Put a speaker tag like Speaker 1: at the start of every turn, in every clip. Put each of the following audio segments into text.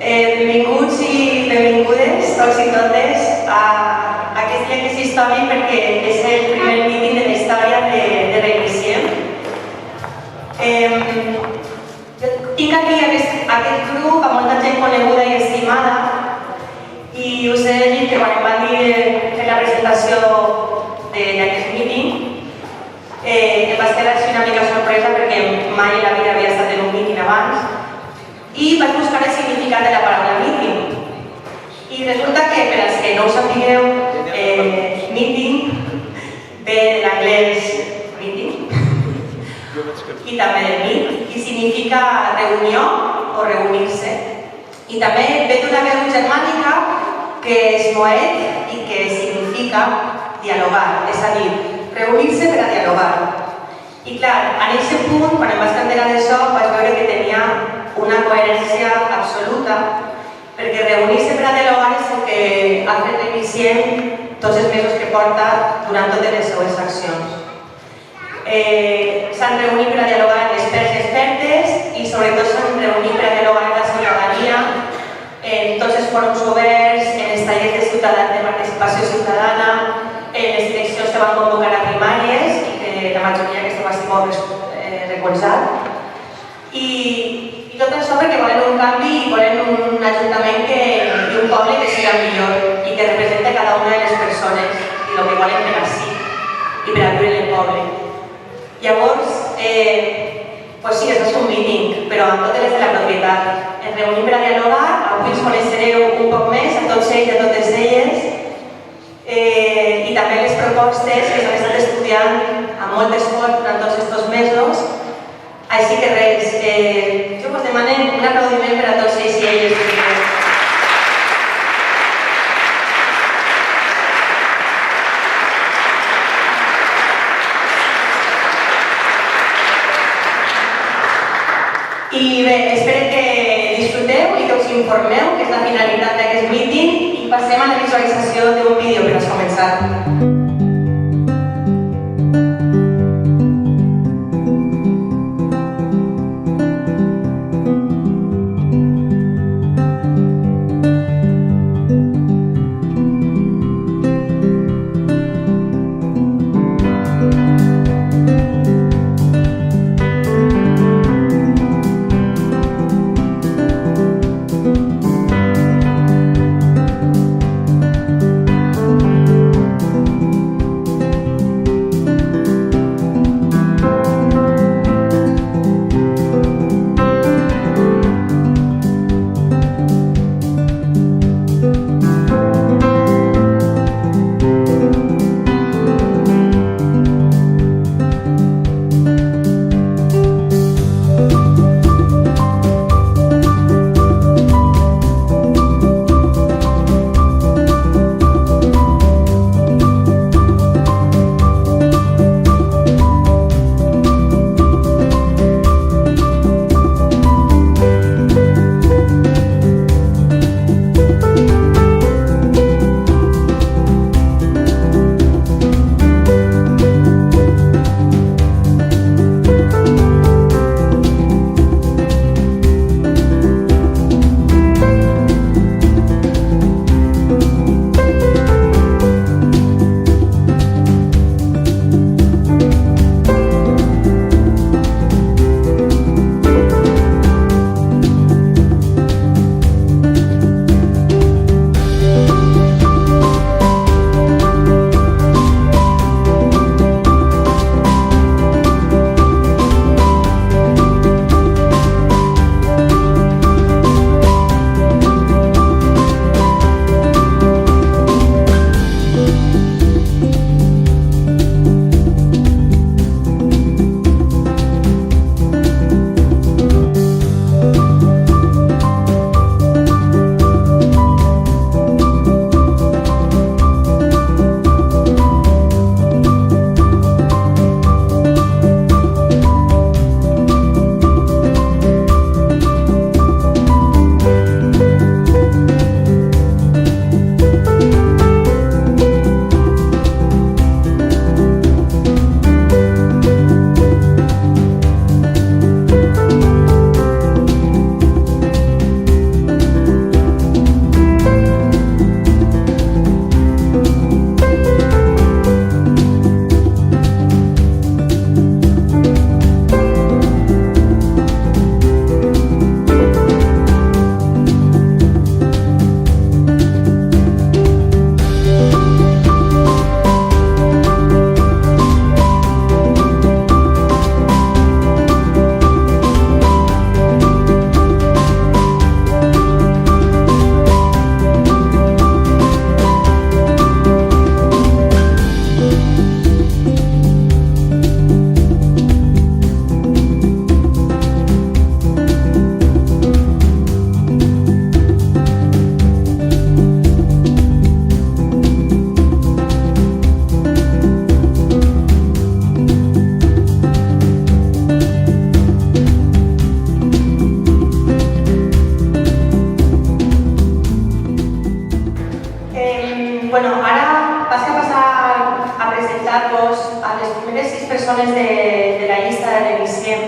Speaker 1: Benvinguts i benvingudes, tots i totes, a aquest dia que és històric perquè és el primer míting de la història de Reiniciem. Tinc aquí aquest grup amb molta gent coneguda i estimada i us he de dir que quan em van dir fer la presentació d'aquest míting em va estar així una mica sorpresa perquè mai en la vida havia estat en un míting abans i vaig buscar el significat de la paraula meeting. I resulta que, per als que no ho sapigueu, meeting ve de l'anglès meeting i també de meet, i significa reunió o reunir-se. I també ve d'una veu germànica que és moed i que significa dialogar, és a dir, reunir-se per a dialogar. I clar, en aquest punt, quan em vaig enterar d'això, vaig veure que tenia una coherència absoluta, perquè reunir-se per a dialogar és el que ha fet Reiniciem tots els mesos que porta durant totes les seues accions. S'han reunit per a dialogar amb experts i expertes i sobretot s'han reunit per a dialogar amb la ciutadania, en tots els fòrums oberts, en els tallers de participació ciutadana, en les direccions que van convocar a primàries i que la majoria aquesta va ser molt recolzat. I tot això perquè volen un canvi i volen un ajuntament i un poble que siga millor i que representi cada una de les persones i el que volen per així i per a viure en el poble. Llavors, pues sí, això és un meeting, però amb totes les de la propietat. Ens reunim per a dialogar, avui ens coneixereu un poc més a tots ells i a totes elles i també les propostes que s'han estat estudiant amb molt esforç durant tots aquests mesos. Així que res, jo us demano un aplaudiment per a tots ells i elles. I bé, espero que disfruteu i que us informeu, que és la finalitat d'aquest meeting, i passem a la visualització d'un vídeo per a començar. bueno, ara vaig a passar a presentar-vos a les primeres 6 persones de la llista de l'Eniciem.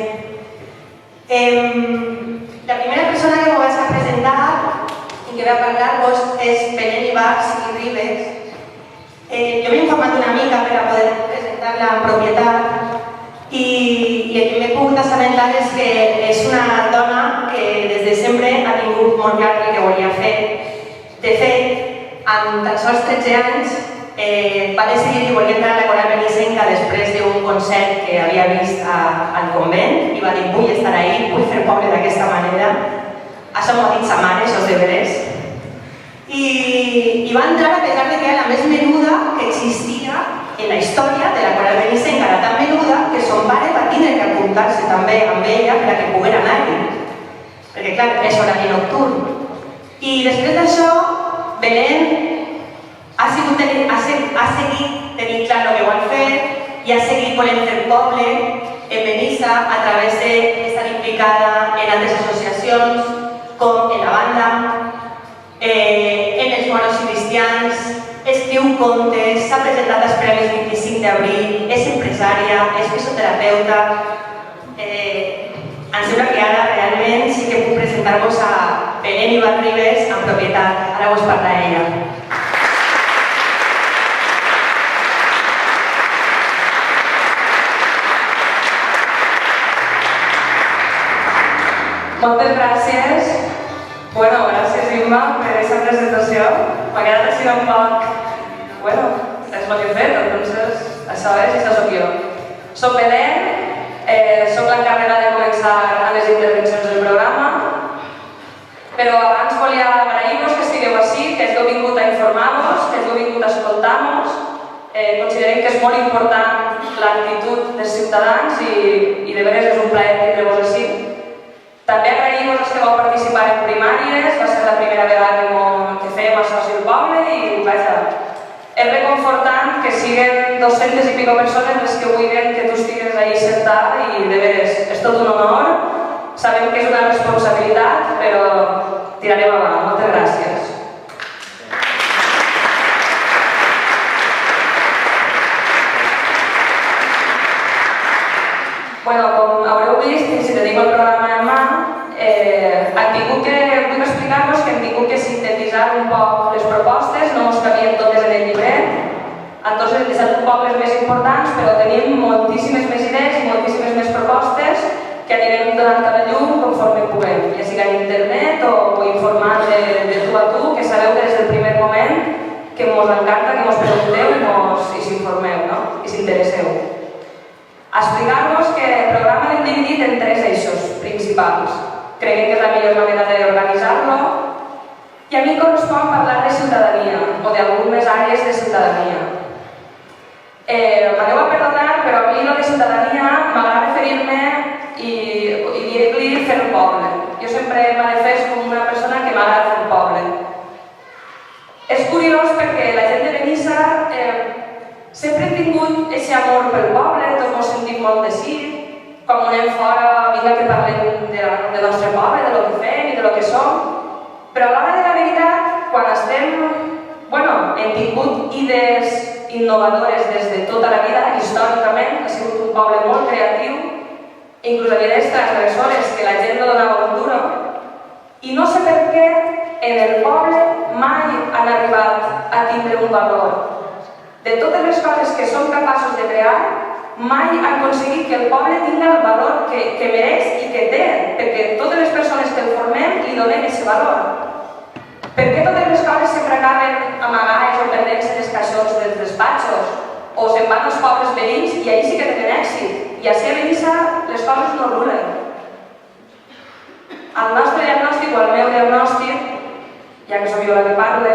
Speaker 1: La primera persona que vaig a presentar i que ve a parlar-vos és Belén Ibars i Ribes. Jo m'he informat una mica per a poder presentar-la en propietat i el que m'he pogut assabentar és que és una dona que des de sempre ha tingut molt clar el que volia fer. De fet, amb tan sols 13 anys va decidir que volia entrar a la Coral Benissenca després d'un concert que havia vist al convent i va dir, vull estar ahí, vull fer poble d'aquesta manera. Això m'ho ha dit sa mare, això és de veres. I va entrar a pesar de que era la més menuda que existia en la història de la Coral Benissenca, era tan menuda que son pare va tenir que apuntar-se també amb ella per a que poguera anar-hi. Perquè, clar, és horari nocturn. I després d'això, Belén ha seguit tenint clar el que vol fer i ha seguit volent fer poble en Benissa a través d'estar implicada en altres associacions com en la banda, en els moros cristians, escriu contes, s'ha presentat als Premis 25 d'abril, és empresària, és fisioterapeuta. Em sembla que ara realment sí que puc presentar-vos a Belén Ibars Ribes en propietat. Ara vos parla ella.
Speaker 2: Moltes gràcies. Bueno, gràcies Imma per aquesta presentació. M'ha quedat així un poc... Bueno, és el que he fet, entonces això és i això soc jo. Soc Belén, soc l'encarregada de començar a les intervencions del programa, però abans volia agrair-vos que estigueu així, que heu vingut a informar-vos, que heu vingut a escoltar-nos. Considerem que és molt important l'actitud dels ciutadans i de veres és un plaer tindre-vos així. També agraïm als que vau participar en primàries, va ser la primera vegada que fèiem això al poble i vaja, és reconfortant que siguen 200 i pico persones les que vulguin que tu estigues ahí sentada i de veres, és tot un honor, sabem que és una responsabilitat, però tirarem avant. Moltes gràcies. Bueno, com haureu vist, si tenim el programa en mà, vull explicar-vos que hem tingut que sintetitzar un poc les propostes, no ens cabien totes en el llibret, entonces hem deixat un poc les més importants, però tenim moltíssimes més idees i moltíssimes més propostes que anirem donant a la llum conforme puguem, ja sigui en internet o informant de tu a tu, que sabeu que des del primer moment que ens encanta que ens pregunteu i s'informeu, no? I s'interesseu. Explicar-vos que el programa l'hem dividit en 3 eixos principals. Creiem que és la millor manera d'organitzar-lo i a mi correspon parlar de ciutadania o d'algunes àrees de ciutadania. M'aneu a perdonar, però a mi lo de ciutadania m'agrada referir-me i dir-li fer poble. Jo sempre m'ha defès com una persona que m'agrada fer poble. És curiós perquè la gent de Benissa sempre hem tingut aquest amor pel poble, tots ens sentim molt de sí. Quan anem fora, vinga que parlem del nostre poble, de lo que fem i de lo que som. Però a l'hora de la veritat, quan hem tingut idees innovadores des de tota la vida, històricament, ha sigut un poble molt creatiu, inclús idees transgressores que la gent no donava un duro. I no sé per què en el poble mai han arribat a tindre un valor. De totes les coses que som capaços de crear, mai han aconseguit que el poble tingui el valor que mereix i que té, perquè totes les persones que el formem li donem aquest valor. Per què totes les coses sempre acaben amagades o perdent-se en els caixons dels despatxos? O se'n van als pobles veïns i ahí sí que tenen èxit. I així a Benissa les coses no rulen. El nostre diagnòstic o el meu diagnòstic, ja que soc jo la que parle,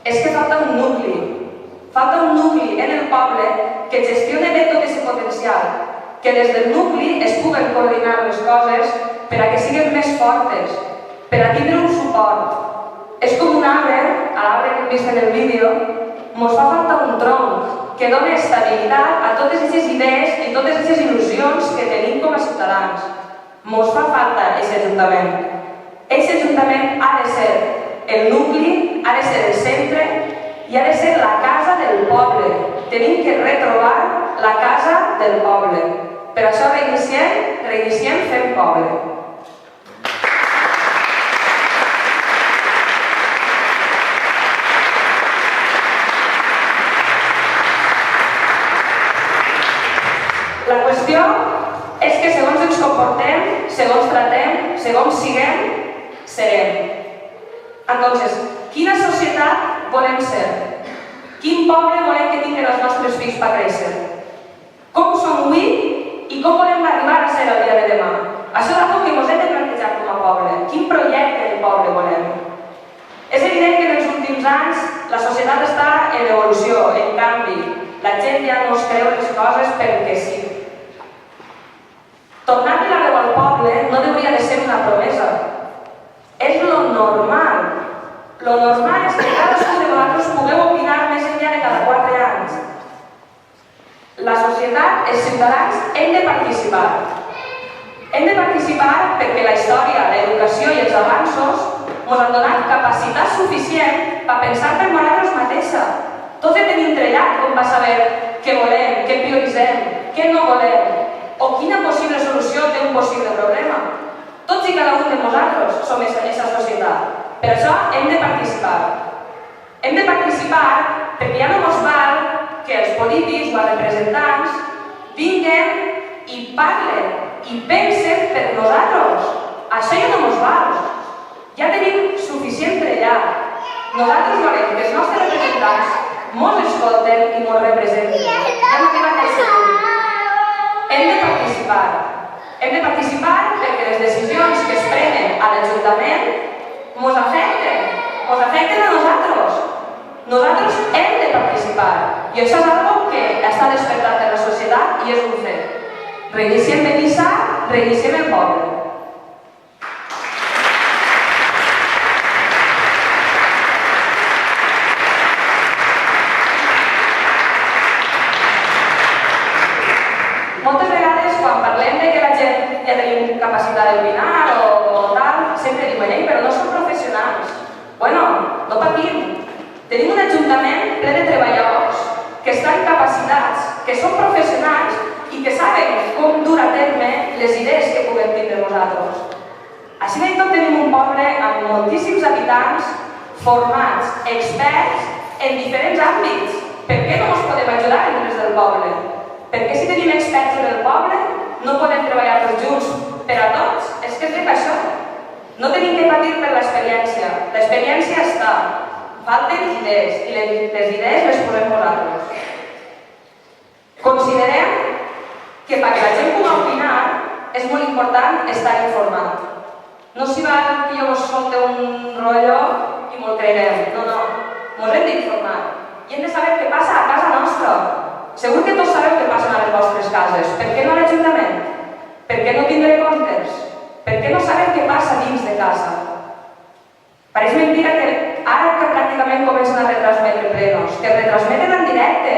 Speaker 2: és que falta un nucli. Falta un nucli en el poble que gestioni bé tot aquest potencial, que des del nucli es puguen coordinar les coses per a que siguin més fortes, per a tindre un suport. És com un arbre, a l'arbre que hem vist en el vídeo, ens fa falta un tronc que doni estabilitat a totes aquestes idees i totes aquestes il·lusions que tenim com a ciutadans. Ens fa falta aquest ajuntament. Aquest ajuntament ha de ser el nucli, ha de ser el centre i ha de ser la casa del poble. Tenim que retrobar la casa del poble. Per això reiniciem fent poble. La qüestió és que segons ens comportem, segons tratem, segons siguem, serem. Entonces, quina societat volem ser? Quin poble volem que tinguin els nostres fills per créixer? Com som avui i com volem arribar a ser el dia de demà? Això és una que ens hem de plantejar com a poble. Quin projecte de poble volem? És evident que en els últims anys la societat està en evolució, en canvi. La gent ja no es creu les coses perquè sí. Tornar-li la veu al poble no hauria de ser una promesa. És lo normal. Lo normal és que cadascú de vosaltres pugueu opinar més enllà de cada 4 anys. La societat, els ciutadans, hem de participar. Hem de participar perquè la història, l'educació i els avanços ens han donat capacitat suficient per pensar per nosaltres mateixa. Tots hem de trellat com per saber què volem, què prioritzem, què no volem, o quina possible solució té un possible problema. Tots i cada un de nosaltres som aquesta societat. Per això hem de participar. Hem de participar perquè ja no ens val que els polítics o els representants vinguen i parlen i pensen per nosaltres. Això ja no ens val. Ja tenim suficient trellat. Nosaltres volem que els nostres representants ens escolten i ens representen. Hem arribat a aquest punt. Hem de participar. Hem de participar perquè les decisions que es prenen a l'Ajuntament ens afecten a nosaltres. Nosaltres hem de participar. I això és una que està despertat en la societat i és un fet. Reiniciem Benissa, reiniciem el poble. Moltes vegades, quan parlem de que la gent ja tenim capacitat d'opinar o tal, sempre diuen, però no som professionals. Bueno, no patim. Tenim un ajuntament ple de treballadors que estan capacitats, que són professionals i que saben com dur a terme les idees que puguem tindre nosaltres. Així de tot tenim un poble amb moltíssims habitants formats, experts en diferents àmbits. Per què no ens podem ajudar entre els del poble? Perquè si tenim experts en el poble, no podem treballar tots junts per a tots. És que és de això. No tenim que patir per l'experiència. L'experiència està. Falten idees i les idees les posem nosaltres. Considerem que perquè la gent pugui opinar és molt important estar informat. No s'hi val que jo us solte un rotllo i m'ho creguem. No. Ens hem d'informar. I hem de saber què passa a casa nostra. Segur que tots sabeu què passa a les vostres cases. Per què no a l'Ajuntament? Per què no tindré comptes? Per què no sabem què passa dins de casa? Pareix mentira que ara que pràcticament comencen a retransmetre plenos, que retransmeten en directe,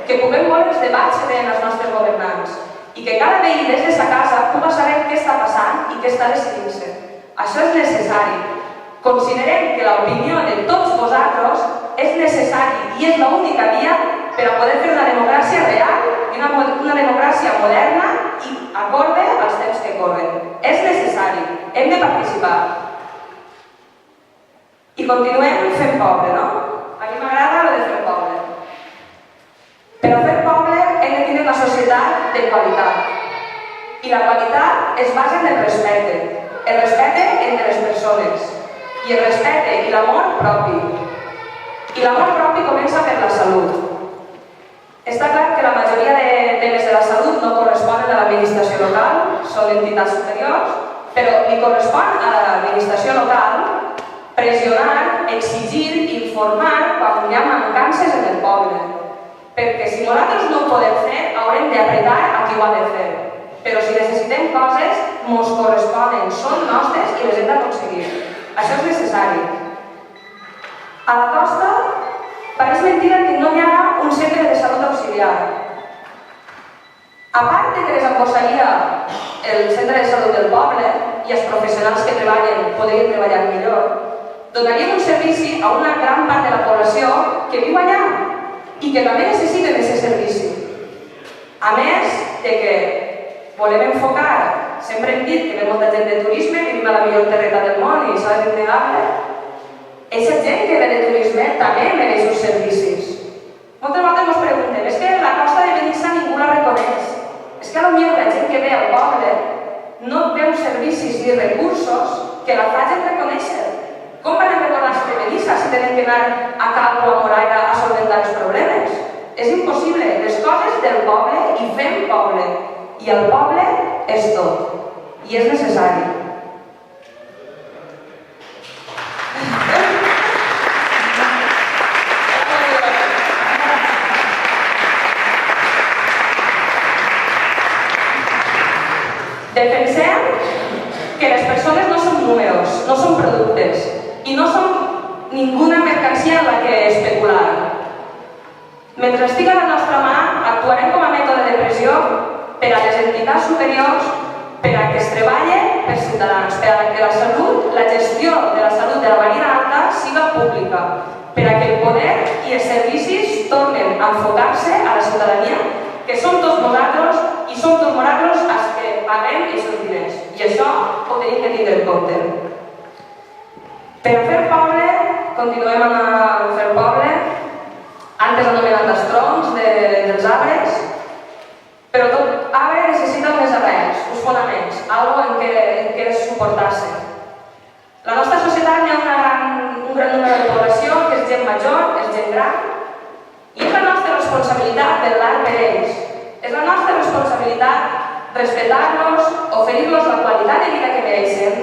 Speaker 2: que puguem veure els debats que tenen els nostres governants i que cada veí des de sa casa pugui saber què està passant i què està decidint-se. Això és necessari. Considerem que l'opinió de tots vosaltres és necessari i és l'única via per a poder fer una democràcia real i una democràcia moderna i acorde als temps que corren. És necessari. Hem de participar. I continuem fent poble, no? A mi m'agrada el de fer poble. Per a fer poble hem de tenir una societat de qualitat. I la qualitat es basa en el respecte. El respecte entre les persones. I el respecte i l'amor propi. I l'amor propi comença per la salut. Està clar que la majoria de temes de la salut no corresponen a l'administració local, són entitats superiors, però li correspon a l'administració local pressionar, exigir, informar quan hi ha mancances en el poble. Perquè si nosaltres no ho podem fer, haurem d'apretar a qui ho ha de fer. Però si necessitem coses, ens corresponen, són nostres i les hem d'aconseguir. Això és necessari. A la costa, pareix mentira que no hi ha un centre de salut auxiliar. A part que les embossaria el centre de salut del poble i els professionals que treballen podrien treballar millor, Donaríem un servici a una gran part de la població que viu allà i que també necessiten aquest servici. A més de que volem enfocar, sempre hem dit que ve molta gent de turisme, que vivim a la millor terreta del món i això és innegable, aquesta gent que ve de turisme també mereix uns servicis. Moltes vegades ens preguntem, és que la costa de Benissa ningú la reconeix, és que potser la gent que ve al poble no veu servicis ni recursos que la facin reconèixer. Com van a recordar-se de Benissa si tenen que anar a Calvo o a Moraira a solventar els problemes? És impossible. Les coses del poble i fem poble. I el poble és tot. I és necessari. Defensem que les persones no són números, no són productes i no són ninguna mercancia en la que especular. Mentre estigui a la nostra mà, actuarem com a mètode de pressió per a les entitats superiors, per a que es treballi per ciutadans, per a que la salut, la gestió de la salut de la Marina Alta siga pública, per a que el poder i els servicis tornen a enfocar-se a la ciutadania, que som tots nosaltres i som tots nosaltres els que paguem aquests diners. I això ho tenim que tindre en compte. Per a fer poble, continuem a fer poble, antes anomenat els troncs dels arbres, però tot arbre necessita unes arrels, uns fonaments, algo en què suportar-se. La nostra societat hi ha un gran número de població que és gent major, és gent gran, i és la nostra responsabilitat vetllar per ells. És la nostra responsabilitat respectar-los, oferir-los la qualitat de vida que mereixen,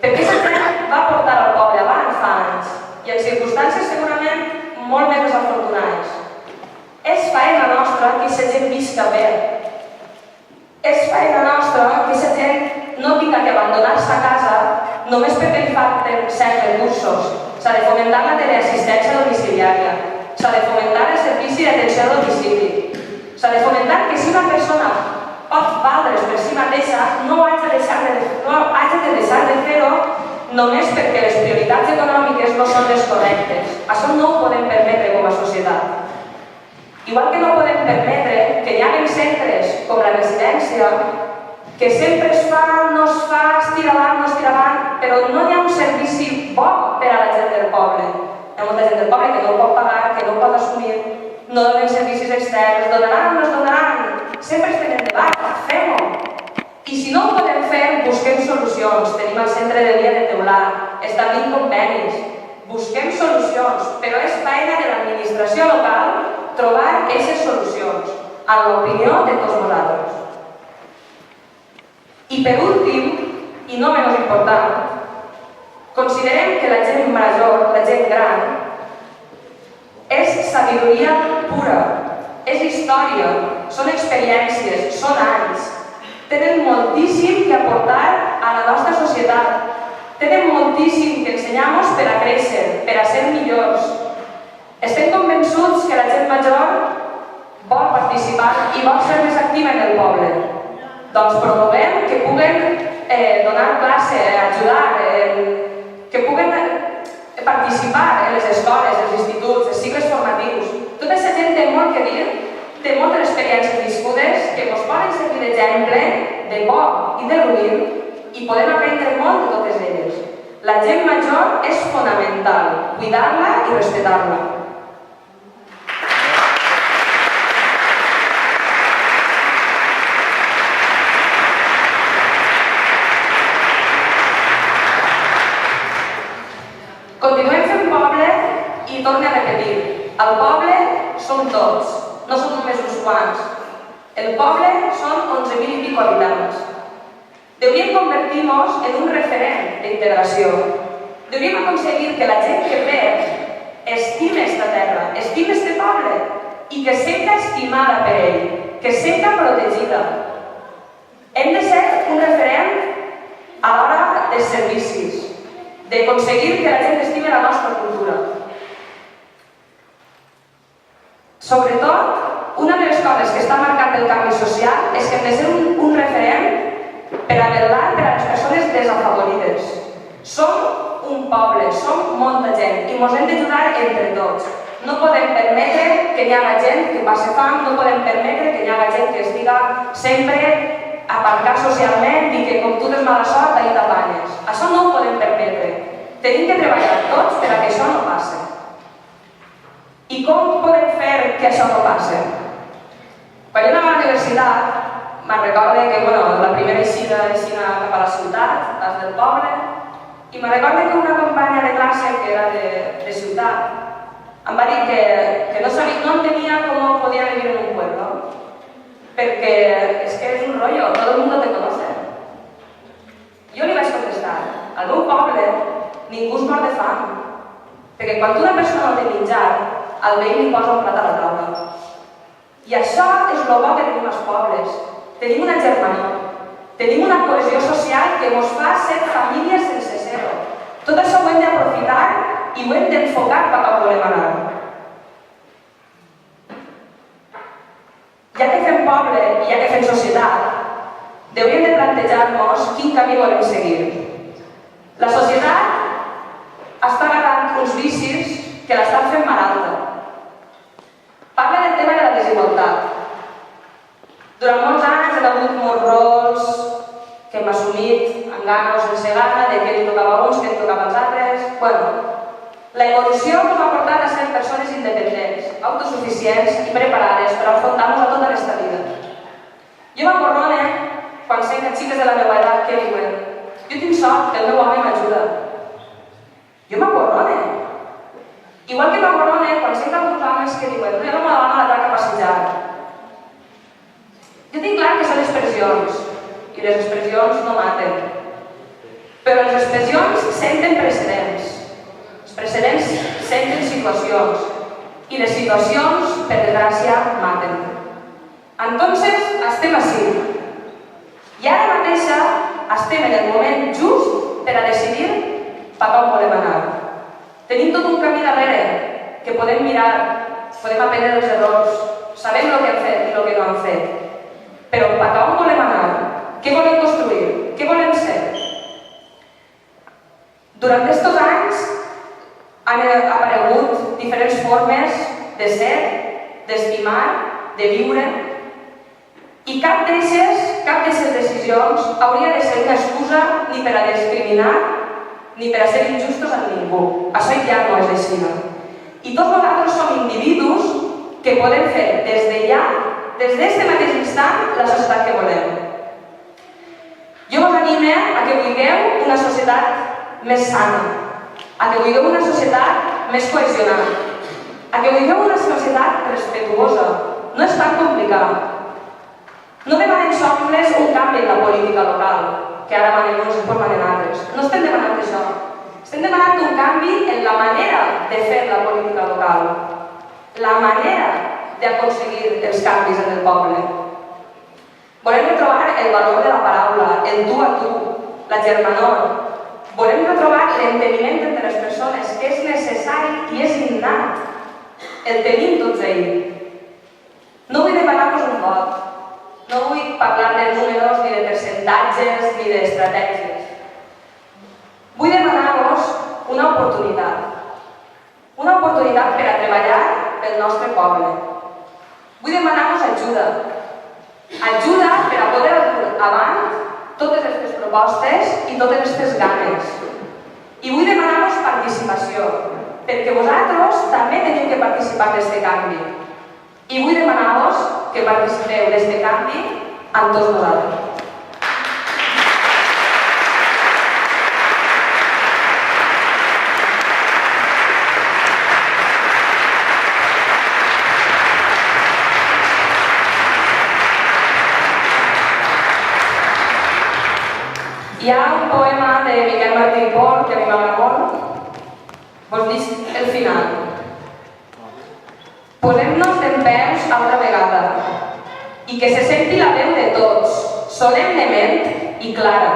Speaker 2: perquè aquesta gent va portar al poble abans fa anys i en circumstàncies segurament molt més desafortunades. És faena nostra que aquesta gent visca bé. És faena nostra que aquesta gent no tinga que abandonar-se a casa només perquè li falten certs recursos. S'ha de fomentar la teleassistència domiciliària, s'ha de fomentar el servici d'atenció a domicili, s'ha de fomentar que si una persona pot valdre's per si mateixa no hagi de deixar de fer-ho només perquè les prioritats econòmiques no són les correctes. Això no ho podem permetre com a societat. Igual que no podem permetre que hi hagi centres com la residència que sempre es fa, no es fa, es tira avant, no es tira avant, però no hi ha un servici bo per a la gent del poble. Hi ha molta gent del poble que no ho pot pagar, que no ho pot assumir, no donen servicis externs, donaran o no es donaran. Sempre estem en debat, fem-ho. I si no ho podem fer, busquem solucions. Tenim el centre de dia de teulat, establim convenis, busquem solucions, però és feina de l'administració local trobar aquestes solucions, en l'opinió de tots nosaltres. I per últim, i no menys important, considerem que la gent major, la gent gran, és sabidoria pura, és història, són experiències, són anys. Tenen moltíssim que aportar a la nostra societat. Tenen moltíssim que ensenyar-nos per a créixer, per a ser millors. Estem convençuts que la gent major vol participar i vol ser més activa en el poble. Doncs promovem que puguen donar classe, ajudar, que puguen participar en les escoles, els instituts, els cicles formatius. Tota aquesta gent té molt que dir, té moltes experiències viscudes que ens poden servir d'exemple de bo i de ruïn i podem aprendre molt de totes elles. La gent major és fonamental, cuidar-la i respectar-la. Continuem fent poble i torno a repetir, el poble som tots, no som només uns quants. El poble són 11.000 i pico habitants. Deuríem convertir-nos en un referent d'integració. Deuríem aconseguir que la gent que ve estime esta terra, estime este poble i que senta estimada per ell, que senta protegida. Hem de ser un referent a l'hora dels servicis, d'aconseguir que la gent estime la nostra cultura. Sobretot, una de les coses que està marcant el canvi social és que hem de ser un referent per a vetllar per a les persones desafavorides. Som un poble, som molta gent i ens hem d'ajudar entre tots. No podem permetre que hi hagi gent que passi fam, no podem permetre que hi hagi gent que estiga sempre aparcat socialment i que com tu tens mala sort ahir t'apanyes. Això no ho podem permetre. Tenim que treballar tots per a que això no passi. I com podem fer que això no passi? Quan jo anava a la universitat, me'n recorde que la primera eixida cap a la ciutat, les del poble, i me'n recorde que una companya de classe que era de ciutat em va dir que no entenia com podia vivir en un pueblo, perquè és que és un rollo, todo el mundo te conoce. Jo li vaig contestar, al meu poble ningú es mor de fam, perquè quan una persona no té menjar, el veí li posa un plat a la taula. I això és el bo que tenim als pobles. Tenim una germanor, tenim una cohesió social que ens fa ser famílies sense ser-ho. Tot això ho hem d'aprofitar i ho hem d'enfocar cap a on volem anar. Ja que fem poble i ja que fem societat, hauríem de plantejar-nos quin camí volem seguir. La societat està agafant uns vicis que l'estan fent malalta. Parla del tema de la desigualtat. Durant molts anys hi ha hagut molts rols que hem assumit amb gana o sense gana, de què li tocava a uns, què li tocava als altres. La evolució ens ha portat a ser persones independents, autosuficients i preparades per enfrontar-nos a tota aquesta vida. Jo m'acorrone quan sent que xiques de la meva edat que diuen jo tinc sort que el meu home m'ajuda. Jo m'acorrone. Igual que m'acorrone quan sent alguns homes que diuen no, jo no me la dona la trac a passejar. Jo tinc clar que són expressions i les expressions no maten. Però les expressions senten precedents. Els precedents senten situacions i les situacions, per desgràcia, maten. Entonces, estem així. I ara mateixa estem en el moment just per a decidir cap on volem anar. Tenim tot un camí darrere que podem mirar, podem aprendre dels errors, sabem el que hem fet i el que no hem fet. Però cap on volem anar? Què volem construir? Què volem ser? Durant aquests anys han aparegut diferents formes de ser, d'estimar, de viure, i cap d'aquestes decisions hauria de ser una excusa ni per a discriminar ni per a ser injustos amb ningú. Això ja no és així. I tots nosaltres som individus que podem fer des de ja, des d'aquest mateix instant, la societat que volem. Jo us anime a que vulgueu una societat més sana, a que vulgueu una societat més cohesionada, a que vulgueu una societat respetuosa. No és tan complicat. No demanem sols un canvi en la política local, que ara manen uns i manen altres. No estem demanant això. Estem demanant un canvi en la manera de fer la política local, la manera d'aconseguir els canvis en el poble. Volem retrobar el valor de la paraula, el tu a tu, la germanor. Volem retrobar l'enteniment entre les persones, que és necessari i és innat. El tenim tots ells. No vull demanar-vos un vot. No vull parlar de números, ni de percentatges, ni d'estratègies. Vull demanar-vos una oportunitat. Una oportunitat per a treballar pel nostre poble. Vull demanar-vos ajuda. Ajuda per a poder dur avant totes aquestes propostes i totes aquestes ganes. I vull demanar-vos participació, perquè vosaltres també teniu que participar d'aquest canvi. I vull demanar-vos que participeu d'aquest canvi amb tots nosaltres. Hi ha un poema de Miquel Martí i Pol que a mi m'agrada molt. Vos dic el final. Posem-nos dempeus altra vegada i que se senti la veu de tots, solemnement i clara.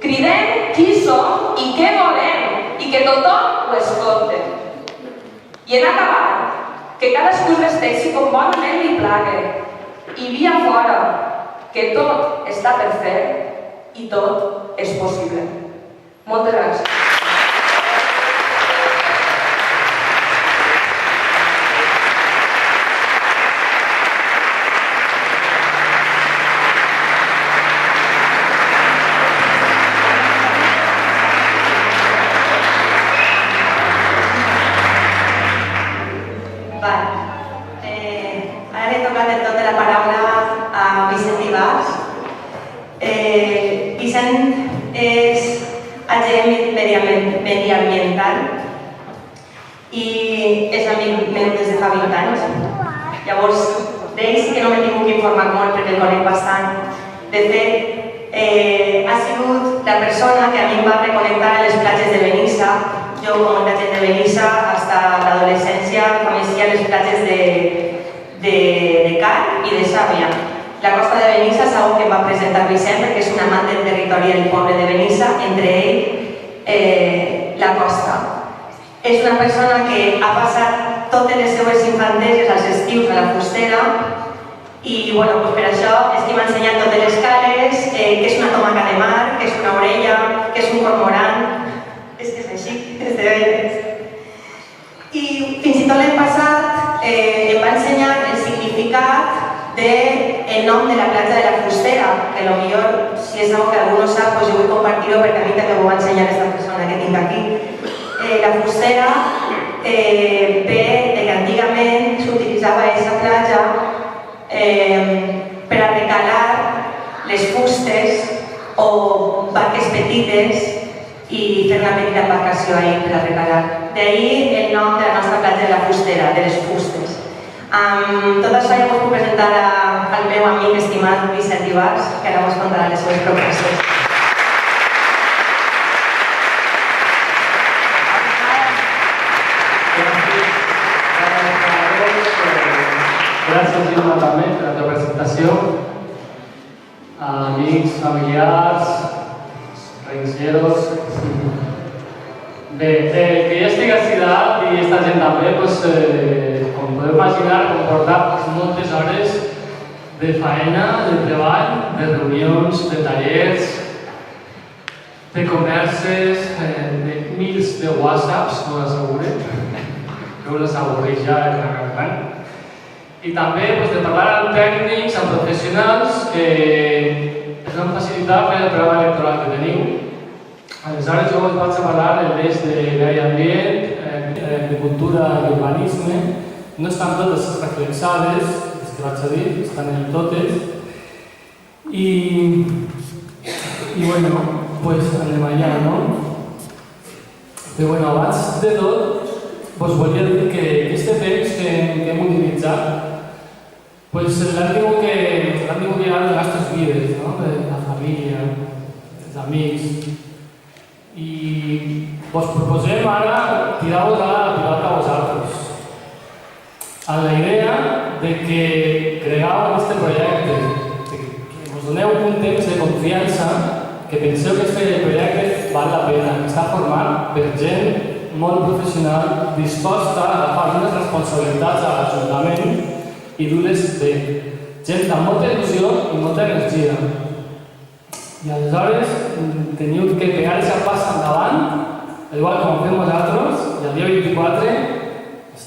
Speaker 2: Cridem qui som i què volem i que tothom ho escolti. I en acabar, que cadascú es vesteixi com bonament li plague i via fora, que tot està per fer i tot és possible. Moltes gràcies.
Speaker 1: tal, i és amic meu des de fa 20 anys. Llavors, d'ell sí que no m'he tingut que informar molt perquè el conec bastant. De fet, ha sigut la persona que a mi em va reconnectar a les platges de Benissa. Jo, com a gent de Benissa, fins a l'adolescència coneixia les platges de Car i de Xàbia. La costa de Benissa és algo que em va presentar Vicent, perquè és un amant del territori del poble de Benissa, entre ell la costa. És una persona que ha passat totes les seues infantèsies als estius a la Fustera i per això és que m'ha ensenyat totes les cales, què és una tomaca de mar, què és una orella, què és un cormorant. És que és així, és de veres. I fins i tot l'any passat em va ensenyar el significat del nom de la platja de la Fustera, que potser, si és algo que algú no sap, jo vull compartir-ho perquè a mi també m'ho va ensenyar aquesta persona que tinc aquí. La Fustera ve que antigament s'utilitzava aquesta platja per a recalar les fustes o barques petites i fer una petita embarcació ahí per a recalar. D'ahí el nom de la nostra platja de la Fustera, de les fustes. Amb tot això ja us puc presentar al meu amic estimat Vicent Ibars, que ara us contarà les seves propostes.
Speaker 3: Gràcies, Ilma, també, per la teva presentació. Amics, familiars, religieros. Bé, que jo estic així dalt i aquesta gent també, com podeu imaginar, comporta moltes hores de faena, de treball, de reunions, de tallers, de converses, de mils de whatsapps, no l'assegure, que us l'assegureix ja en la campanya. I també de parlar amb tècnics, amb professionals que ens van facilitar fer el programa electoral que teniu. Aleshores, jo us vaig a parlar del l'eix de medi ambient, agricultura i urbanisme. No estan totes reflexades, les que vaig a dir, estan en totes. I bueno, pues anem allà, no? Però bueno, abans de tot, us volia dir que aquest temps que hem utilitzat l'han tingut que llegar de les nostres vides, no? De la família, els amics. I us proposem ara tirar-vos a la pilota a vosaltres, amb la idea de que cregueu en aquest projecte, que us doneu un temps de confiança, que penseu que aquest projecte val la pena, que està format per gent molt professional, disposta a agafar unes responsabilitats a l'Ajuntament i dur-les bé. Gent amb molta il·lusió i molta energia. I aleshores teniu que pegar aquest pas endavant, igual com fem vosaltres, i el dia 24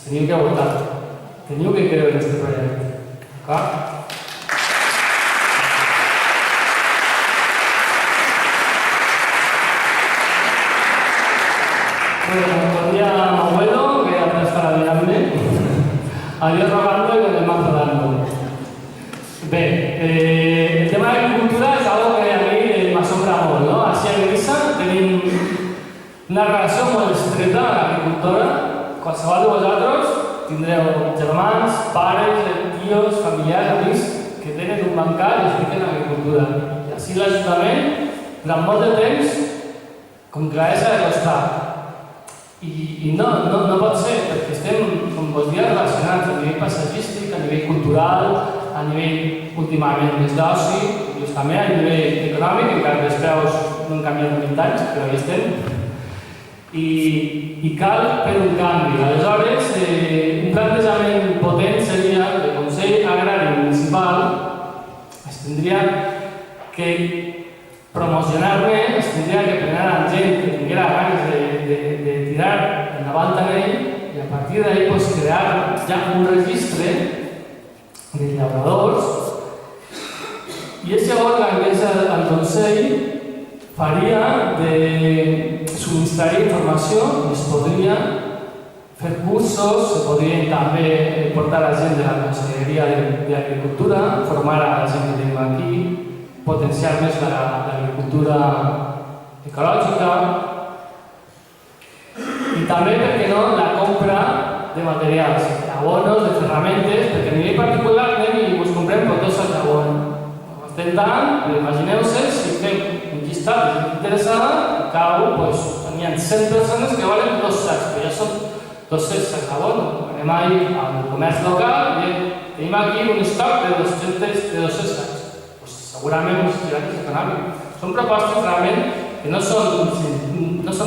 Speaker 3: teniu que votar. Teniu que creure en aquest projecte. D'acord? Bueno, día abuelo, que atrás para mirarme. Adiós rogando y con el mazo dando. Bé, el tema de l'agricultura és algo que a mi m'assombra molt, no? Així a Benissa tenim una relació molt estreta amb l'agricultura. Qualsevol de vosaltres tindreu germans, pares, tios, familiars, amics que tenen un bancal i es fiquen en l'agricultura. I així l'Ajuntament, durant molt de temps, contra-essa de costat. I no pot ser, perquè estem, com vos dia, relacionats a nivell paisatgístic, a nivell cultural, a nivell, últimament, més d'oci, inclús també a nivell econòmic, encara que els preus no han canviat en 20 anys, però hi estem. I cal fer un canvi. Aleshores, un plantejament potent seria que el Consell Agrari Municipal es tindria que promocionar més, es tindria que prendre a gent que tinguera ganes de tirar endavant amb ell i a partir d'ahí crear ja un registre de llauradors i aquest òrgan que és el Consell faria de subministrar informació i es podria fer cursos, se podrien també portar a gent de la Conselleria d'Agricultura, formar a la gent que tenim aquí, potenciar més l'agricultura ecològica. I també, per què no, la compra de materials, d'abonos, de ferramentes, perquè a nivell particular anem i us comprem potosas d'abono. Estem tant, imagineu-se, si fem un llistat de gent interessada, cada un, n'hi ha 100 persones que valen 2 sacs, però ja són 200 sacs d'abono. Anem ahí al comerç local i tenim aquí un estoc de 200 sacs. Segurament us dirà que és econòmic. Són propostes realment que no són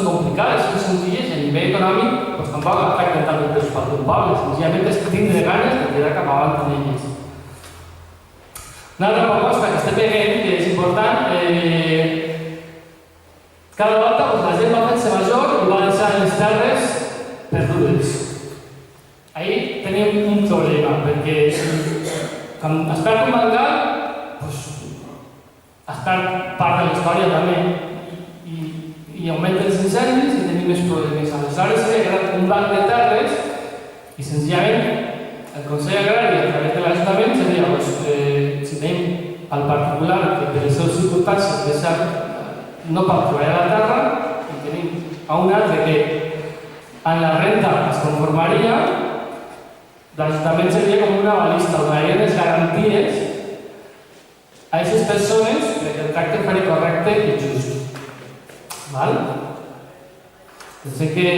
Speaker 3: complicades, són senzilles i a nivell econòmic tampoc afecten tant el pressupost d'un poble, senzillament és tindre ganes de tirar cap avant amb elles. Una altra proposta que estem veient, que és important, cada volta la gent va fent-se major i va deixar les terres perdudes. Ahir tenim un problema, perquè quan es perd un mangal, es perd part de la història també i augmenten els incendis i tenim més problemes. Aleshores s'ha creat un banc de terres i senzillament el Consell Agrari a través de l'Ajuntament seria si tenim el particular que per les seves circumstàncies deixa no pot treballar la terra i tenim a un altre que en la renta es conformaria, l'Ajuntament seria com una balista, donaria les garanties a aquestes persones perquè el tracte fos correcte i just. Pensé que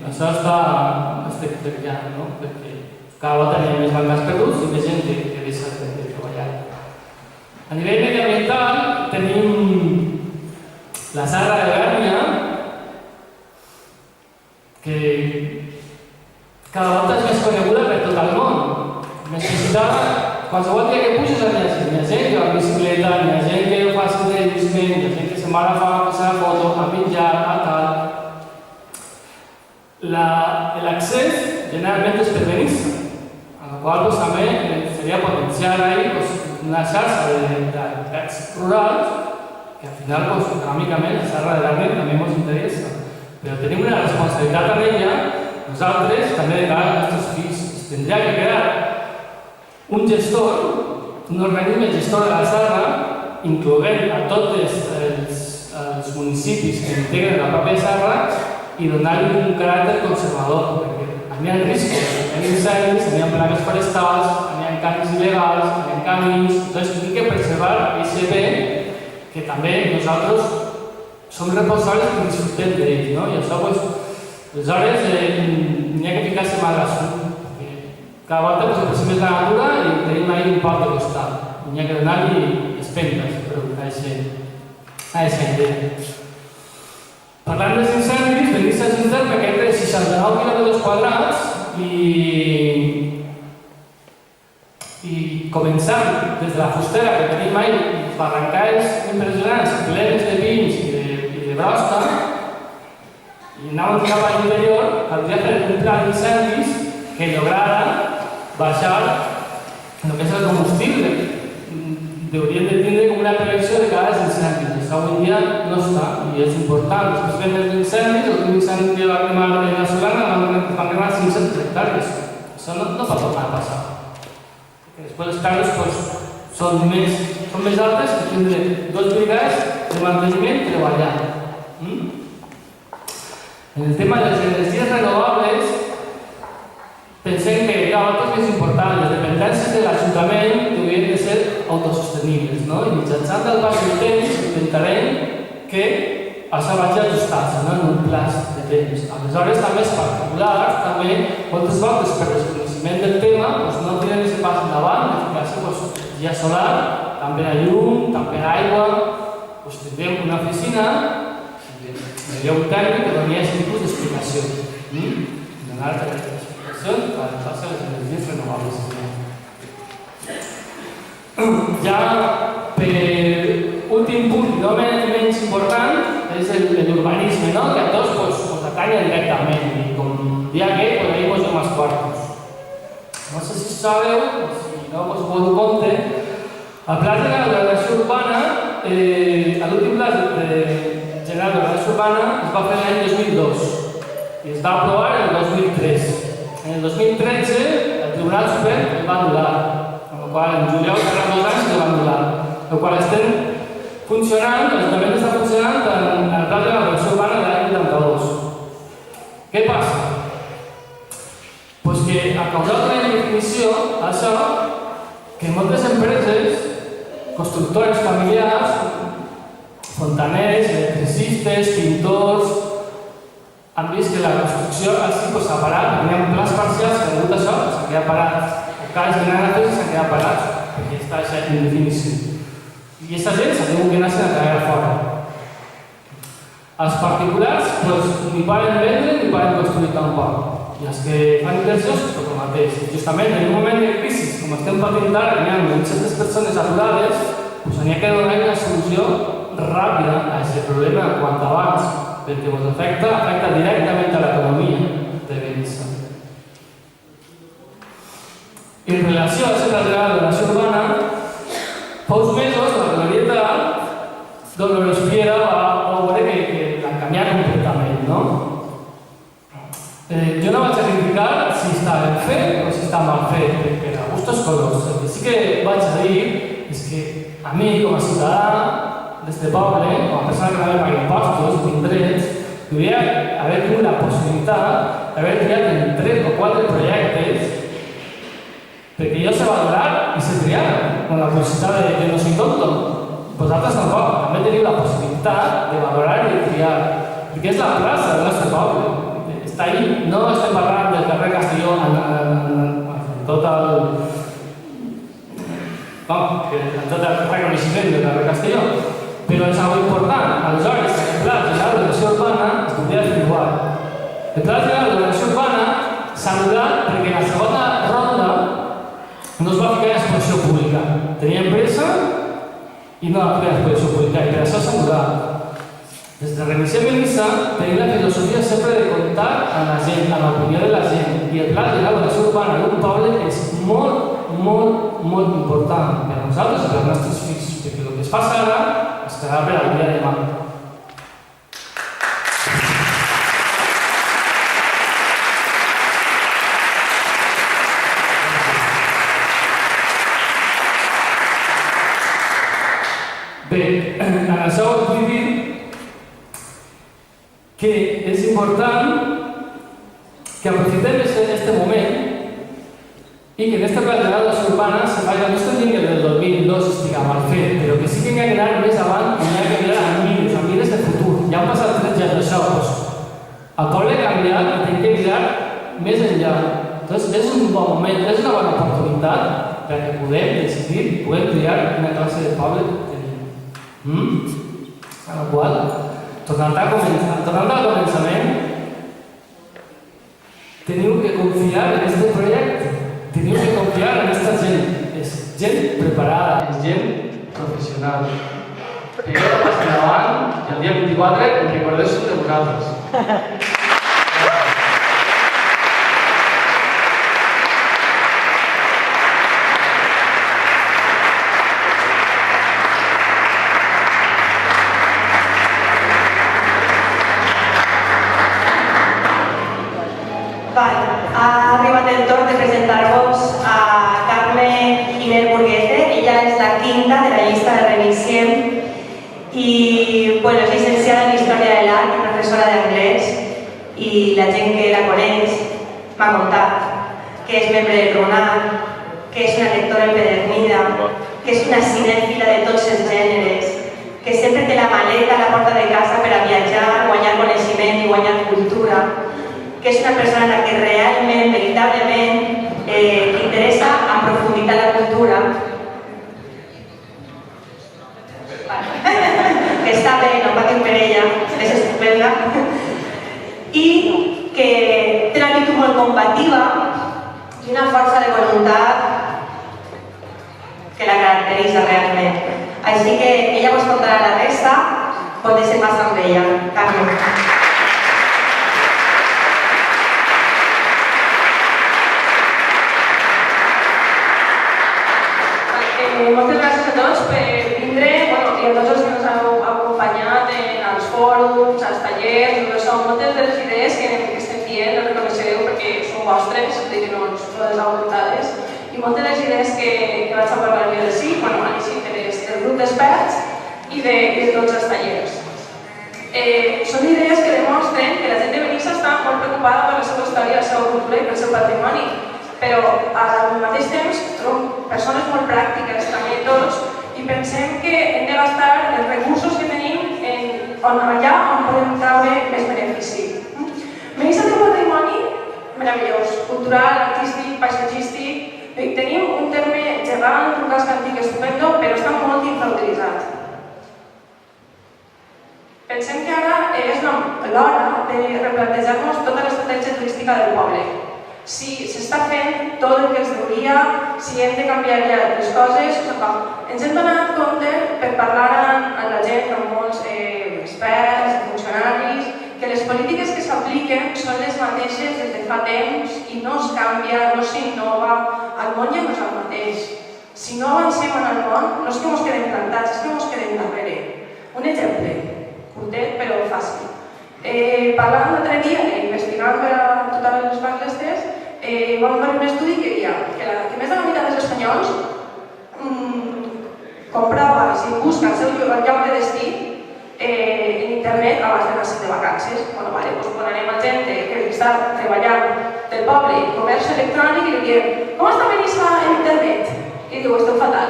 Speaker 3: això està treballant, no? Perquè cada volta hi ha més bancs perduts i més gent que deixa de treballar. A nivell mediambiental tenim la Serra de Bèrnia, que cada volta és més coneguda per tot el món. Més visitada, qualsevol dia que puges hi ha gent que va amb bicicleta, hi ha gent que fa senderisme, hi ha gent que se'n va a passar la foto, a menjar, a tal. L'accés generalment és per venir-se, amb la qual també seria potenciar una xarxa d'habitatges rurals que al final econòmicament la Serra de Bèrnia també ens interessa. Però tenim una responsabilitat amb ella, nosaltres també de cara als nostres fills. Es tindria que crear un gestor, un organisme gestor de la serra, incloent a tots els municipis que integren la pròpia serra i donar-li un caràcter conservador, perquè hi ha riscos, hi ha incendis, hi ha plagues forestals, hi ha canvis il·legals, hi ha camins, doncs hem de preservar aquest bé que també nosaltres som responsables que disfrutem d'ell, no? I això, aleshores, n'hi ha que ficar-se mal l'assumpte. Cada volta aproximem més la natura i tenim ahí un poc de costat. N'hi ha que donar-li espentes a aquesta idea. Parlant dels incendis, venir-se a Ginter perquè té 69 quilòmetres quadrats i començant des de la fustera que tenim ahí, barrancals impressionants, plenes de pins i de brosta, i anàvem cap a l'interior, caldria fer un pla d'incendis que lograra baixar el que és el combustible. Hauríem de tindre com una prevenció de cada incendis. Això avui dia no està i és important. Després dels incendis, l'últim incendi que va cremar la Solana van cremar 500 hectàrees. Això no pot tornar a passar. Després les càrregues són més altes que tindre 2 brigades de manteniment treballant. En el tema de les energies renovables, pensem que cada volta és més important. Les dependències de l'Ajuntament haurien de ser autosostenibles, no? I mitjançant el pas del temps intentarem que això vagi ajustant-se en un plaç de temps. Aleshores, també els particulars, també moltes voltes per desconeixement del tema, no tenen aquest pas endavant, de ficar-se energia solar, també la llum, també l'aigua, tindrem una oficina, hi ha un tècnic que donaria aquest tipus d'explicació. Donar explicacions per adaptar-se a les energies renovables. Ja per últim punt, no menys important, és l'urbanisme, que a tots us atanya directament i com dia que ahir us hem als quartos. No sé si sabeu, o si no us ho dono compte, el Pla General d'Ordenació Urbana, l'últim Pla General d'Ordenació Urbana es va fer l'any 2002 i es va aprovar en el 2003. En el 2013 el Tribunal Suprem el va anul·lar, amb la qual en juliol farà 2 anys el va anul·lar, amb la qual estem funcionant, l'Ajuntament està funcionant en el Pla General d'Ordenació Urbana de l'any 82. Què passa? Pues que a causa de la indefinició, això, que moltes empreses, constructores familiars, fontaners, electricistes, pintors, han vist que la construcció així s'ha parat, hi ha plans parcials que degut a això s'han quedat parats, o cases generals s'han quedat parats, perquè està això en definició. I aquesta gent s'ha tingut que anar a treballar fora. Els particulars, ni paren vendre ni paren construir tampoc. I els que fan inversions, tot el mateix. Justament en un moment de crisi, com estem patint ara, que hi ha 1.700 persones aturades, n'hi ha que donar una solució ràpida a aquest problema quant abans, perquè ens afecta directament a l'economia de Benissa. En relació a aquesta traslladada de l'ordenació urbana, fa uns mesos la Glorieta Don Robespierre va veure que l'han canviat completament, no? Jo no vaig a criticar si està ben fet o si està mal fet, perquè a gustos colors. El que sí que vaig a dir és que a mi, com a ciutadà d'este poble, com a persona que també paga impostos, tinc drets, hauria d'haver tingut la possibilitat d'haver triat en 3 o 4 projectes perquè jo sé valorar i sé triar, amb la possibilitat de que no soy tonto. Vosaltres tampoc, també teniu la possibilitat de valorar i de triar, perquè és la plaça del nostre poble. Està ahí, no estem parlant del carrer Castelló en tot el reconeixement del carrer Castelló, però és algo important. Aleshores, el Pla General d'Ordenació Urbana es podria fer igual. El Pla General d'Ordenació Urbana s'ha anulat perquè la segona ronda no es va ficar en exposició pública. Teníem pressa i no va ficar en exposició pública, i per això s'ha anulat. Des de Remissió Benissa tenim la filosofia sempre de comptar amb la gent, amb l'opinió de la gent, i el Pla General d'Ordenació Urbana d'un poble és molt, molt, molt important per a nosaltres i per als nostres fills, perquè el que es passa ara es quedarà per al dia de demà. Bé, en això vull dir que és important que aprofitem aquest moment i que en aquesta Pla General d'Ordenació Urbana se faci, no estem dient que del 2002 estigui mal fet, però que sí que hi ha que anar més avant i hi ha que mirar a mires de futur. Ja han passat 3 anys d'això, el poble ha canviat i hem que mirar més enllà. Doncs és un bon moment, és una bona oportunitat perquè podem decidir, podem triar quina classe de poble tenim. A la qual, tornant al començament, teniu que confiar en aquest projecte, teniu que confiar en aquesta gent. És gent preparada, és gent professional. Que jo la passi davant i el dia 24 em recordeu de vosaltres.
Speaker 1: Ha arribat el torn de presentar-vos a Carme Giner Burguete. Ella és la quinta de la llista de Remisiem i és llicenciada en Història de l'Art i professora d'anglès, i la gent que la coneix m'ha contat que és membre del RUNAC, que és una lectora empedernida, que és una cinèfila de tots els gèneres, que sempre té la maleta a la porta de casa per a viatjar, guanyar coneixement i guanyar cultura, que és una persona que realment, veritablement, li interessa en profunditat la cultura, que està bé, no patim per ella, és estupenda, i que té una actitud molt combativa i una força de voluntat que la caracteritza realment. Així que ella vos contarà la resta, pot deixar pas amb ella. Carme.
Speaker 2: Moltes gràcies a tots per vindre i a tots els que ens heu acompanyat en els fòrums, als tallers, són moltes de les idees que estem dient, les reconeixeu perquè són vostres, vull dir que no les heu portades, i moltes de les idees que vaig a parlar jo de sí, del grup d'experts i de tots els tallers. Són idees que demostren que la gent de Benissa està molt preocupada per la seva història, la seva cultura i pel seu patrimoni, però al mateix temps som persones molt pràctiques, també tots, i pensem que hem de gastar els recursos que tenim allà on podem treure més benefici. Benissa té un patrimoni meravellós, cultural, artístic, paisatgístic. Tenim un terme gegant, un casc antic estupendo, però està molt infrautilitzat. Pensem que ara és l'hora de replantejar-nos tota l'estratègia turística del poble. Si s'està fent tot el que es deuria, si hem de canviar ja les coses, ens hem donat compte per parlar amb la gent, amb molts experts, funcionaris, que les polítiques que s'apliquen són les mateixes des de fa temps i no es canvia, no s'innova, el món ja no és el mateix. Si no avancem en el món, no és que ens quedem plantats, és que ens quedem darrere. Un exemple, curtet però fàcil. Parlant l'altre dia, investigant per a totes les coses vam veure un estudi que deia que més de la meitat dels espanyols comprava, si busca el seu lloc de destí, en internet abans d'anar-se'n de vacances. Doncs quan anem a gent que està treballant del poble en comerç electrònic i li diem «Com està Benissa en internet?» I diu «Esteu fatal».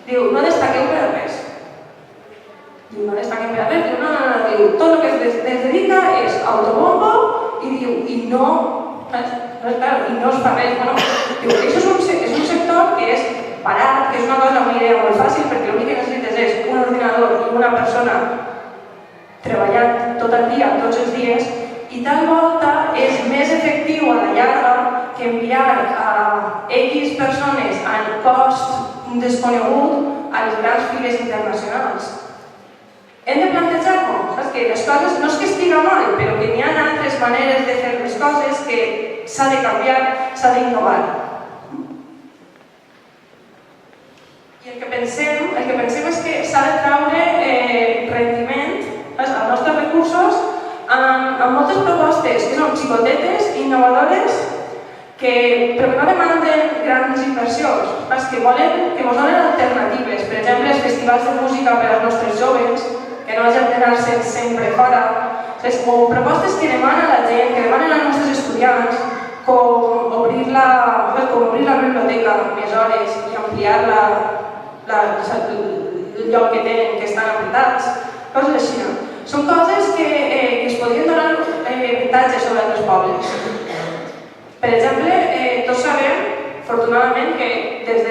Speaker 2: Diu «No destaqueu per a res». Diu «No destaquem per a res». Diu «No, diu tot el que es dedica és autobombo» i diu «I no es fa res». Diu «Això és un sector que és barat, que és una cosa, una idea molt fàcil, perquè l'únic que necessites és un ordinador i una persona treballant tot el dia, tots els dies, i tal volta és més efectiu a la llarga que enviar a X persones en cost desconegut a les grans fires internacionals. Hem de plantejar-nos que les coses no és que estigui mal, però que hi ha altres maneres de fer les coses que s'ha de canviar, s'ha d'innovar. I el que pensem és que s'ha de traure rendiment als nostres recursos amb moltes propostes que són xicotetes, innovadores, però que no demanden grans inversions, que ens donen alternatives. Per exemple, els festivals de música per als nostres joves, que no hagin d'anar-se'n sempre fora. Propostes que demanen la gent, que demanen als nostres estudiants, com obrir la biblioteca més hores i ampliar el lloc que tenen, que estan apretats, coses així. Són coses que es podrien donar avantatges sobre altres pobles. Per exemple, tots sabem, afortunadament, que des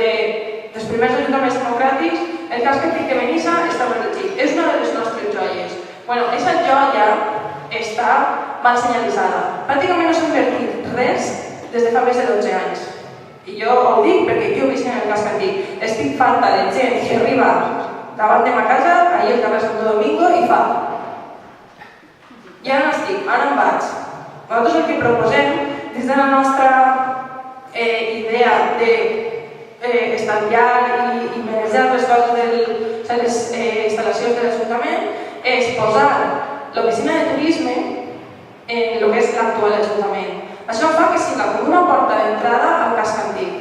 Speaker 2: dels primers ajuntaments democràtics el casc antic de Benissa està protegit. És una de les nostres joies. Aquesta joia està mal senyalitzada. Pràcticament no s'ha invertit res des de fa més de 12 anys. I jo ho dic perquè jo visc en el casc antic. Estic farta de gent que arriba davant de ma casa, ahir al carrer Santo Domingo, i fa. I ara n'estic, ara en vaig. Nosaltres el que proposem, des de la nostra idea d'estalviar i manejar les coses de les instal·lacions de l'Ajuntament, és posar l'oficina de turisme en el que és l'actual Ajuntament. Això fa que sigui com una porta d'entrada al casc antic.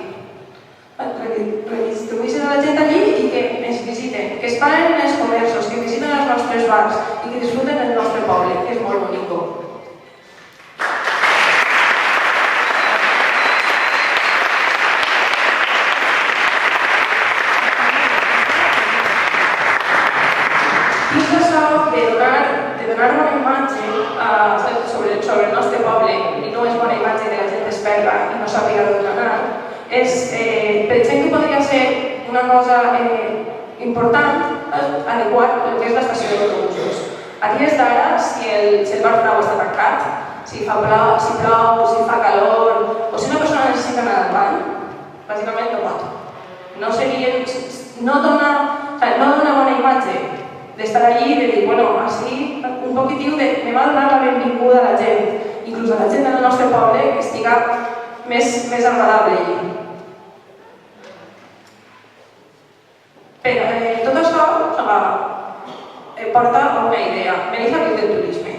Speaker 2: Redistribueixen a la gent allí i que ens visiten, que es paren en els comerços, que visiten els nostres bars i que disfruten del nostre poble, que és molt bonic. Dins d'això, de donar bona imatge sobre el nostre poble, i no és bona imatge que la gent es perda i no sàpiga d'on anar, pensem que podria ser una cosa important adequar el que és l'estació d'autobusos. A dies d'ara, si el bar Frau està tancat, si plou, si fa calor, o si una persona necessita anar al bany, bàsicament no pot. No dona bona imatge d'estar allí i de dir, així un poquitiu anem a donar la benvinguda a la gent, inclús a la gent del nostre poble, que estiga més agradable allí. Però tot això porta a una idea. Benissa viu del turisme.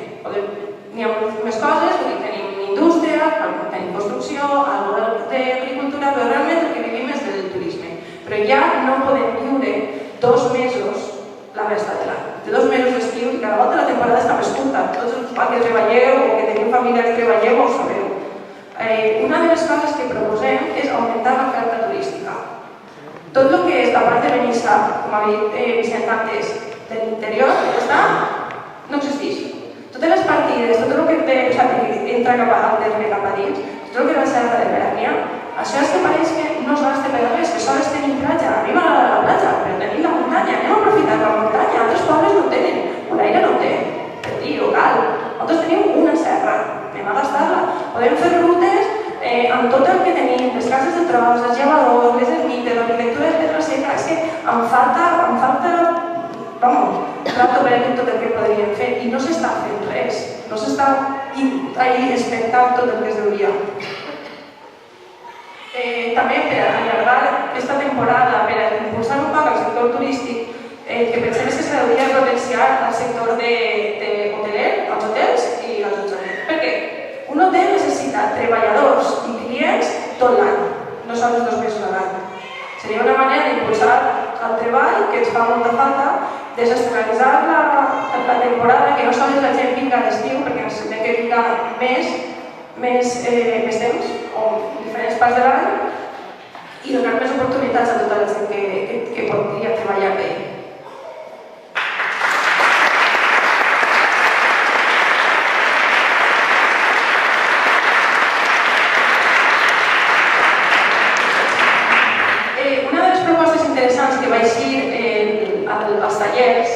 Speaker 2: N'hi ha més coses, tenim indústria, tenim construcció, algo d'agricultura, però realment el que vivim és del turisme. Però ja no podem viure 2 mesos la resta de l'any. De 2 mesos d'estiu i cada volta la temporada està ho sabeu. Una de les coses que proposem és augmentar l'oferta turística. Tot el que és la part de Benissa, com ha dit Vicent antes, de l'interior, no existeix. Totes les partides, tot el que entra cap a terme, cap a dins, tot el que va ser la de Verania, això és que pareix que no es gasta per res, que sols tenim platja. A mi m'agrada la platja, però tenim la muntanya, anem a aprofitar la muntanya, altres pobles no tenen, Moraira no té, per dir, o cal. Nosaltres tenim una serra, anem a gastar-la. Podem fer rutes amb tot el que tenim, les cases de tros, els llevadors, les ermites, l'arquitectura de pedra seca, és que em falta, rato per a tot el que podríem fer i no s'està fent res, no s'està expectant tot el que es deuria. També per allargar aquesta temporada, per impulsar un poc el sector turístic, el que pensem és que s'hauria de potenciar el sector hoteler, els hotels i els allotjaments. Perquè un hotel necessita treballadors i clients tot l'any, no sols els 2 mesos a l'any. Seria una manera d'impulsar el treball, que ens fa molta falta, desestacionalitzar la temporada, que no sols la gent vinga a l'estiu, perquè necessitem que vinga més temps, o diferents parts de l'any, i donar més oportunitats a tota la gent que podria treballar bé. Una de les propostes interessants que vaig dir als tallers,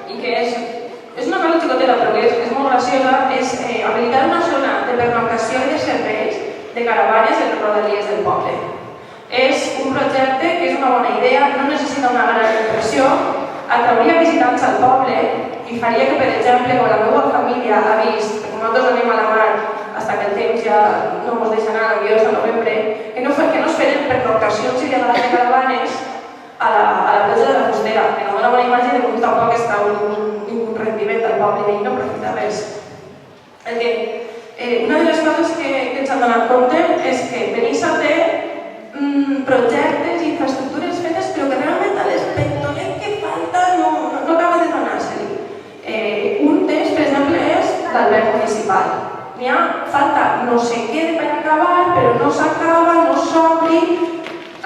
Speaker 2: i que és una cosa xicoteta però que és molt graciosa, és habilitar una zona de pernoctació i de serveis de caravanes en les rodalies del poble. És un projecte que és una bona idea, no necessita una gran inversió, atrauria visitants al poble i faria que, per exemple, quan la meva família ha vist, perquè nosaltres anem a la mar fins que el temps ja no ens deixa anar a l'avió a novembre, que no es feren pernoctacions il·legals de caravanes a la platja de la Fustera, que no dona bona imatge de com tampoc està un rendiment al poble i no aprofita res. Una de les coses que ens han donat compte és que Benissa té projectes i infraestructures fetes però que realment a l'espectoret que falta no acaba de donar-se-li. Un d'ells, per exemple, és l'alberg municipal. N'hi ha falta no sé què per acabar, però no s'acaba, no s'obri.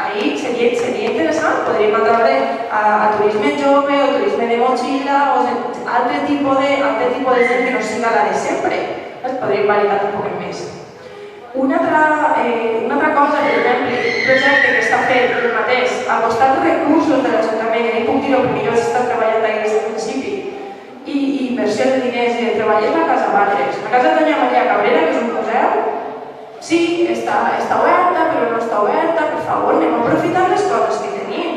Speaker 2: Ahí seria interessant, podríem atraure a turisme jove o turisme de motxilla o altre tipus de gent que no siga la de sempre. Podríem validar un poc més. Una altra cosa, per exemple, un projecte que està fet el mateix, al costat de recursos de l'Ajuntament, i puc dir-ho perquè jo he estat treballant a aquest municipi, i inversió de diners i de treball és la Casa Barres. La Casa de Doña Maria Cabrera, que és un museu, sí, està oberta, però no està oberta, per favor, anem a aprofitar les coses que tenim.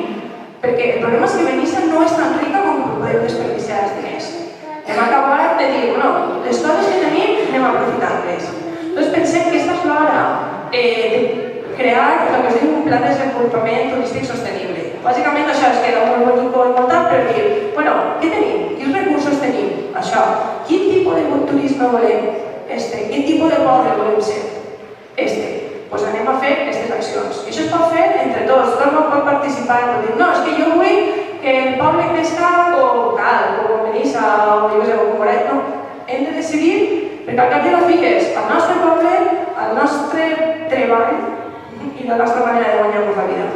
Speaker 2: Perquè el problema és que Benissa no és tan rica com podem desperdiciar els diners. Hem acabat de dir, bueno, les coses que tenim anem a aprofitar-les. Doncs pensem que aquesta és l'hora de crear el que es diu un pla de desenvolupament turístic sostenible. Bàsicament això es queda molt bonic i molt tal, però dir, bueno, què tenim? Quins recursos tenim? Això. Quin tipus de turisme volem? Quin tipus de poble volem ser? Doncs anem a fer aquestes accions. I això es pot fer entre tots, tothom pot participar, pot dir, no, és que jo vull que el poble crezca o cal, o Benissa, o jo sé, o Moret, no. Hem de decidir, perquè al cap de la fi és el nostre poble, el nostre treball i la nostra manera de guanyar-nos la vida.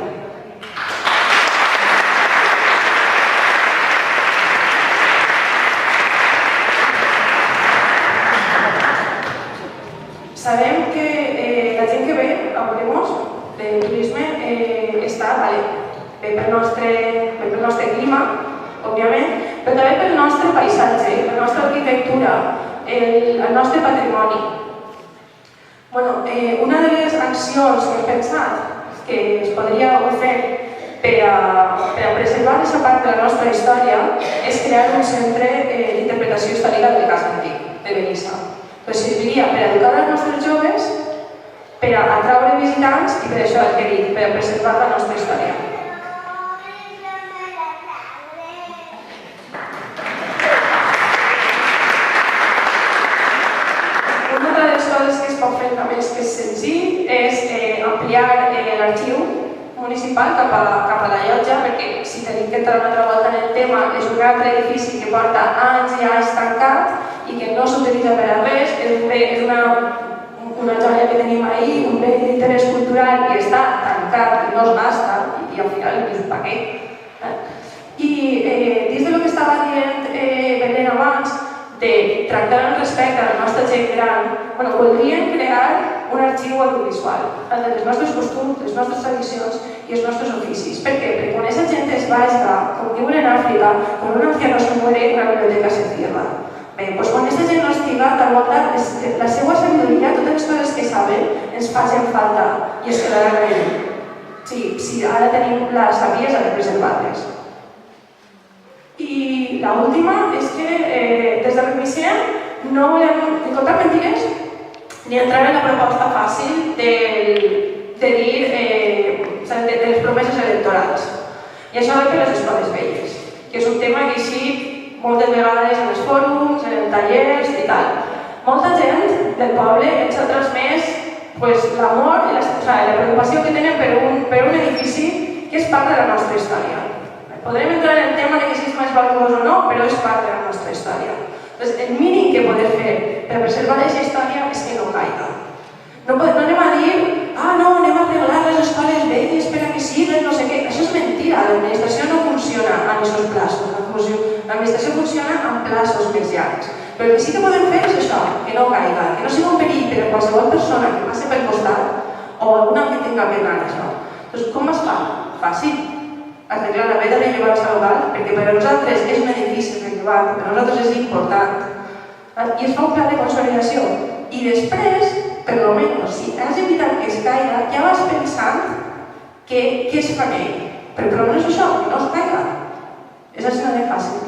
Speaker 2: Sabem que la gent que ve a Podemos de turisme està bé pel nostre clima, òbviament, però també pel nostre paisatge, per la nostra arquitectura, el nostre patrimoni. Una de les accions que hem pensat que es podria fer per a preservar aquesta part de la nostra història és crear un centre d'interpretació històrica del casc antic de Benissa. Serviria per educar els nostres joves, per atraure visitants i per això el que he dit, per preservar la nostra història. Una de les coses que es pot fer també que és senzill és ampliar l'arxiu municipal cap a la llotja, perquè si tenim que entrar una altra volta en el tema, és un altre edifici que porta anys i anys tancat i que no s'utilitza per a res, és una car i no es gasta i al final dius, per què? I dins de lo que estava dient Belén abans, de tractar amb respecte a la nostra gent gran, voldríem crear un arxiu audiovisual de les nostres costums, les nostres tradicions i els nostres oficis. Per què? Perquè quan aquesta gent es va estar, com diuen en Àfrica, quan un anciano se muere, una biblioteca se cierra. Bé, doncs quan aquesta gent no estiga, tal volta, la seva sabidoria, totes les coses que saben, ens facin falta i es quedaran allà. Sí, ara tenim la saviesa de preservar-les. I l'última és que des de Remisem no volem ni contar mentides ni entrar en la proposta fàcil de dir de les promeses electorals. I això ve per les escoles velles, que és un tema que així moltes vegades en els fòrums, en els tallers i tal. Molta gent del poble ens ha transmès l'amor i la preocupació que tenen per un edifici que és part de la nostra història. Podrem entrar en el tema de que si és més valuós o no, però és part de la nostra història. Doncs el mínim que podem fer per preservar aquesta història és que no caiga. No anem a dir, no, anem a arreglar les escoles velles per a que siguen, no sé què. Això és mentira, l'administració no funciona en aquests plaços. L'administració funciona en plaços més llargs. Però el que sí que podem fer és això, que no caiga, que no sigui un perill per a qualsevol persona que passi pel costat o alguna que tinga pena d'això. Doncs com es fa? Fàcil. Arreglar la veda rellevància local, perquè per a nosaltres és un edifici rellevant, per a nosaltres és important. I es fa un pla de consolidació. I després, per almenys, si has evitat que es caiga, ja vas pensant què es fa ell. Però no és això, que no es caiga. És així de fàcil.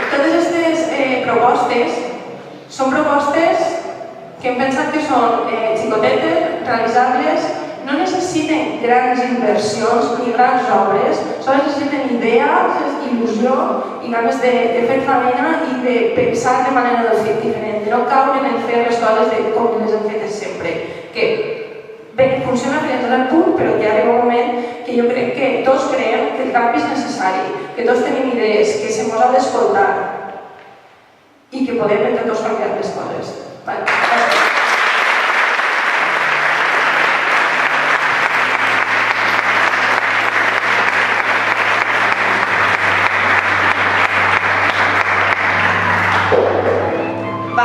Speaker 2: Totes aquestes propostes són propostes que hem pensat que són xicotetes, realitzables, no necessiten grans inversions ni grans obres, sols necessiten idees, il·lusió i ganes de fer feina i de pensar de manera diferent, de no caure en fer les coses com les hem fetes sempre. Que bé, funciona fins al punt, però ja arriba un moment que jo crec que tots creiem que el canvi és necessari, que tots tenim idees, que se mos ha d'escoltar i que podem entre tots canviar les coses.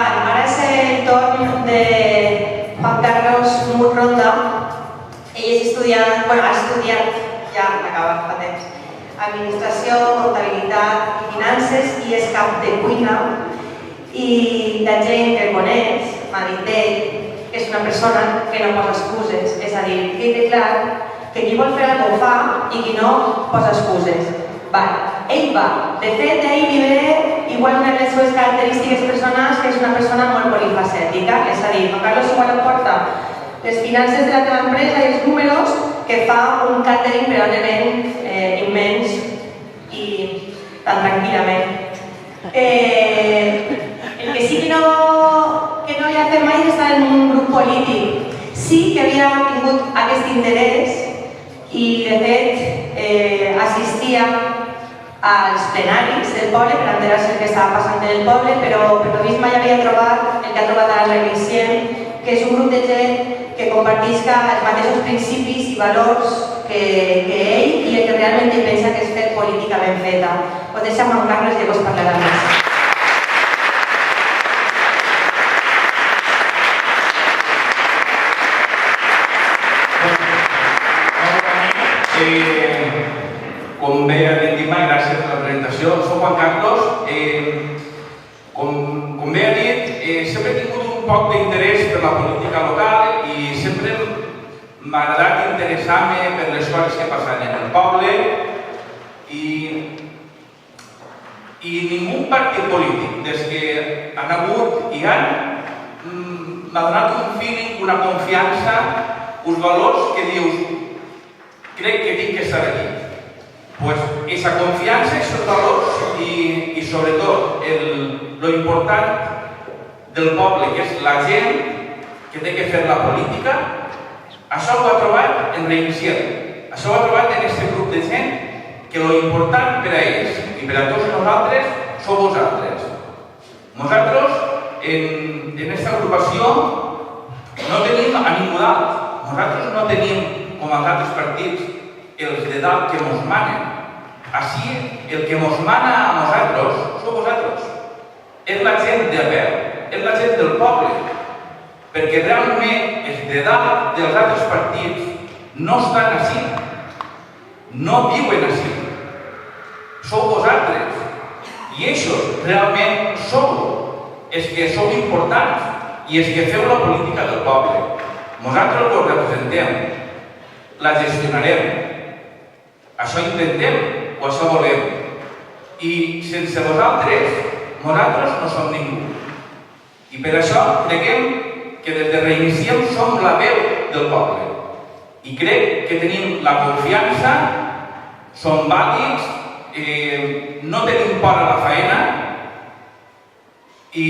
Speaker 1: Ara és el torn de Juan Carlos Mur Ronda. Ell és estudiant, ha estudiat, ja acaba fa temps, Administració, Comptabilitat i Finances i és cap de cuina. I la gent que el coneix m'ha dit d'ell que és una persona que no posa excuses, és a dir, que té clar que qui vol fer alguna cosa fa i qui no posa excuses. Ell va. De fet, ell li ve igual una de les seves característiques personals, que és una persona molt polifacètica, és a dir, Juan Carlos igual aporta les finances de la teva empresa i els números que fa un càtering per aliment immens i tan tranquil·lament. El que sí que no havia fet mai és estar en un grup polític. Sí que havia tingut aquest interès i, de fet, assistia als plenaris del poble per enterar-se el que estava passant en el poble, però per lo vist mai havia trobat el que ha trobat a la Remisem, que és un grup de gent que compartisca els mateixos principis i valors que ell i el que realment pensa que és fer política ben feta. Pot deixar Juan Carlos i llavors parlarà més.
Speaker 4: Com bé ha dit Imma, gràcies per la presentació. Soc Juan Carlos. Com bé ha dit, sempre he tingut un poc d'interès per la política local i sempre m'ha agradat interessar-me per les coses que passen en el poble i ningú partit polític, des que han hagut i m'ha donat un feeling, una confiança, uns valors que dius crec que tinc que estar aquí. Pues esa confianza, esos valors y sobre todo lo important del poble, que és la gent que té que fer la política, això ho ha trobat en Remisem. Això ho ha trobat en aquest grup de gent que lo important per a ells i per a tots nosaltres sou vosaltres. Nosaltres, en aquesta agrupació, no tenim a ningú dalt. Nosaltres no tenim, com els altres partits, els de dalt que mos manen. Així, el que mos mana a nosaltres sou vosaltres. És la gent de peu, és la gent del poble. Perquè realment els de dalt dels altres partits no estan així. No viuen així. Sou vosaltres. I això realment sou els que sou importants i els que feu la política del poble. Nosaltres vos representem, la gestionarem. Això intentem o això volem. I sense vosaltres, nosaltres no som ningú. I per això creiem que des de Reiniciem som la veu del poble. I crec que tenim la confiança, som vàlids, no tenim por a la feina i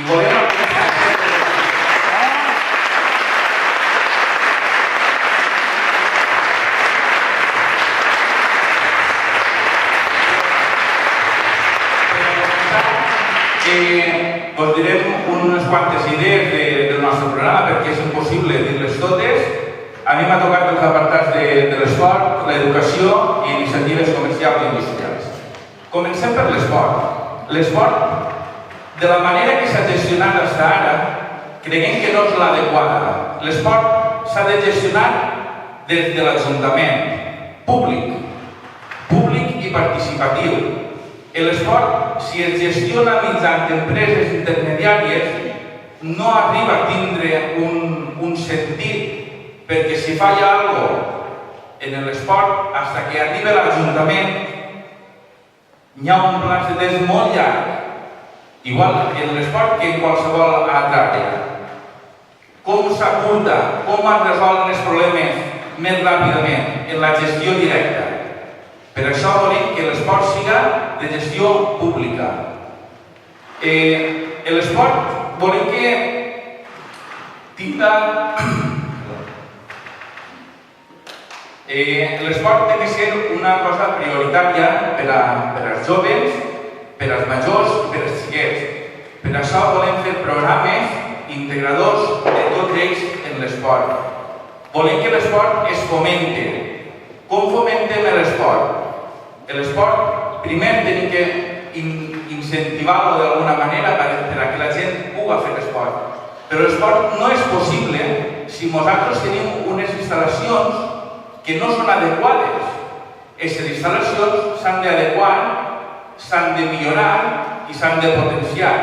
Speaker 4: volem la confiança. Us direm unes quantes idees del nostre programa perquè és impossible dir-les totes. A mi m'ha tocat els apartats de l'esport, l'educació i iniciatives comercials i industrials. Comencem per l'esport. L'esport, de la manera que s'ha gestionat fins ara, creiem que no és l'adequada. L'esport s'ha de gestionar des de l'Ajuntament, públic i participatiu. L'esport, si es gestiona mitjançant empreses intermediàries, no arriba a tindre un sentit, perquè si falla alguna cosa en l'esport, fins que arriba a l'Ajuntament, hi ha un pla de temps molt llarg, igual en l'esport que en qualsevol altra àrea. Com s'apunta, com es resolen els problemes més ràpidament en la gestió directa. Per això volem que l'esport siga de gestió pública. L'esport volem que tinga... L'esport té que ser una cosa prioritària per als joves, per als majors i per als xiquets. Per això volem fer programes integradors de tots ells en l'esport. Volem que l'esport es fomente. Com fomentem l'esport? L'esport, primer, tenim que incentivar-lo d'alguna manera perquè la gent pugui fer l'esport. Però l'esport no és possible si nosaltres tenim unes instal·lacions que no són adequades. Aquestes instal·lacions s'han d'adequar, s'han de millorar i s'han de potenciar.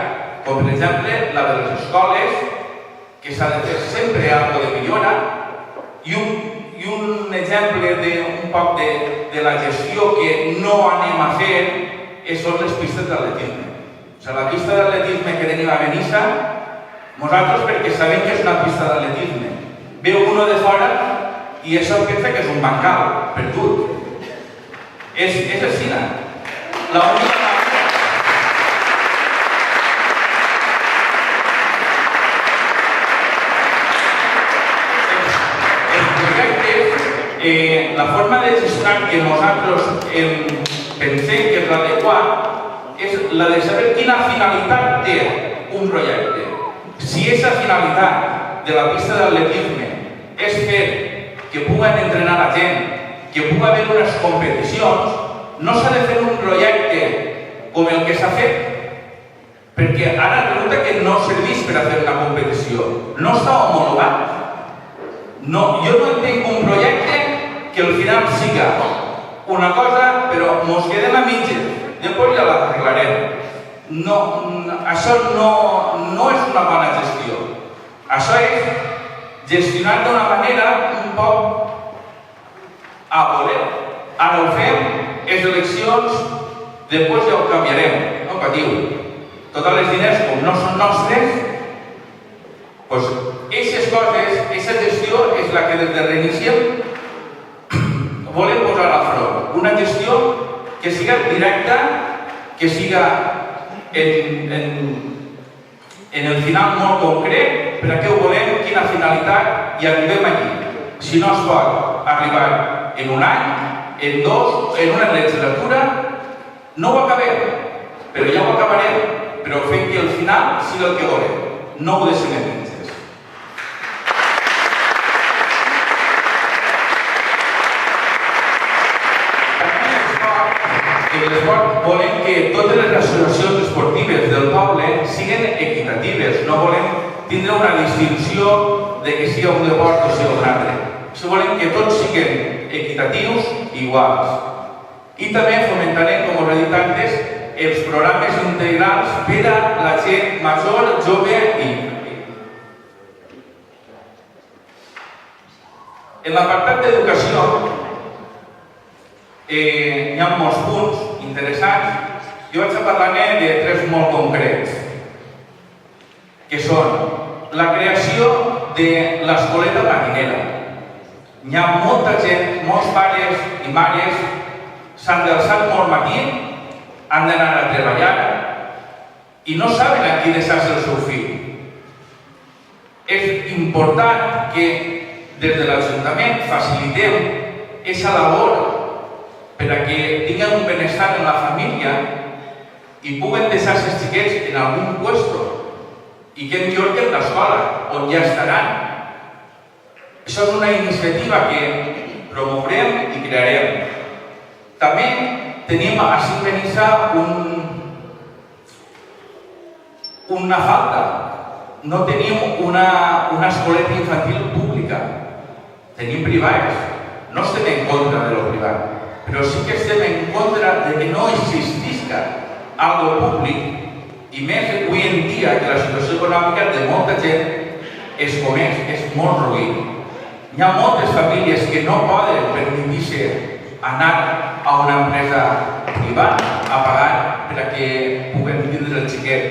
Speaker 4: Com per exemple la de les escoles, que s'ha de fer sempre alguna de millora, i un exemple d'un poc de la gestió que no anem a fer són les pistes d'atletisme. La pista d'atletisme que tenim a Benissa, nosaltres perquè sabem que és una pista d'atletisme, veu uno de fora i això pensa que és un bancal, perdut. És així. La forma de gestionar que nosaltres pensem que és l'adequat és la de saber quina finalitat té un projecte. Si aquesta finalitat de la pista d'atletisme és fer que puguen entrenar la gent, que pugui haver unes competicions, no s'ha de fer un projecte com el que s'ha fet, perquè ara resulta que no serveix per a fer una competició, no està homologat. Jo no entenc un projecte que al final siga una cosa, però mos quedem a mitges, després ja l'arreglarem. Això no és una bona gestió. Això és gestionar d'una manera un poc a voler. Ara ho fem, les eleccions, després ja ho canviarem, no patiu. Tots els diners, com no són nostres, doncs aquestes coses, aquesta gestió és la que des de Reiniciem volem posar a front. Una gestió que siga directa, que siga en el final molt concret, per a què ho volem, quina finalitat, i arribem aquí. Si no es pot arribar en un any, en dos, en una legislatura, no ho acabem. però ja ho acabarem, però fent que al final sigui el que volem, no ho deixem en mitges. En l'esport volem que totes les associacions esportives del poble siguin equitatives, no volem tindre una distinció de que sigui un deport o sigui un altre. Això volem que tots siguin equitatius i iguals. I també fomentarem, com us he dit antes, els programes integrals per a la gent major, jove i infantil. En l'apartat d'educació hi ha molts punts interessants. Jo vaig a parlar-ne de tres molt concrets, que són la creació de l'escoleta matinera. Hi ha molta gent, molts pares i mares s'han d'alçar molt matí, han d'anar a treballar i no saben a qui deixar-se el seu fill. És important que des de l'Ajuntament facilitem aquesta labor per a que tinguin un benestar en la família i puguen deixar-se els xiquets en algun lloc i que millor que en l'escola, on ja estaran. Això és una iniciativa que promourem i crearem. També tenim a Benissa una falta. No tenim una escoleta infantil pública. Tenim privades. No estem en contra de lo privat, però sí que estem en contra de que no existisca algo públic, i més avui en dia que la situació econòmica de molta gent és com és molt roïn. Hi ha moltes famílies que no poden permetir-se anar a una empresa privada a pagar per a que puguen tindre el xiquet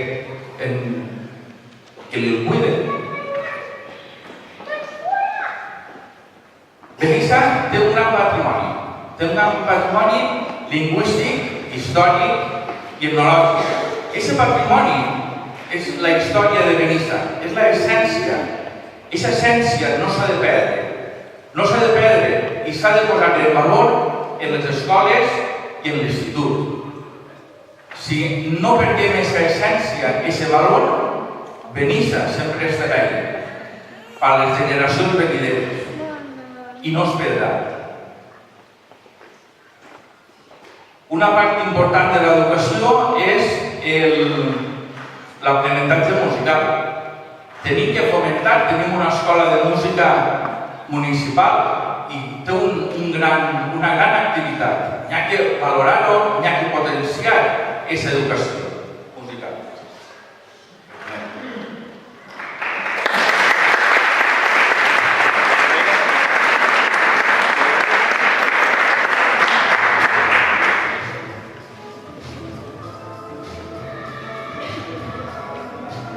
Speaker 4: que li el cuiden. Benissa té un gran patrimoni. Té un gran patrimoni lingüístic, històric i etnològic. Aquest patrimoni és la història de Benissa, és l'essència. Aquesta essència no s'ha de perdre. No s'ha de perdre i s'ha de posar en valor en les escoles i en l'institut. Si no perdem aquesta essència, aquest valor, Benissa sempre estarà ahí, per a les generacions venidores, i no es perdrà. Una part important de l'educació és l'aprenentatge musical. Tenim que fomentar, tenim una escola de música municipal i té una gran activitat. N'hi ha que valorar-ho, n'hi ha que potenciar aquesta educació musical.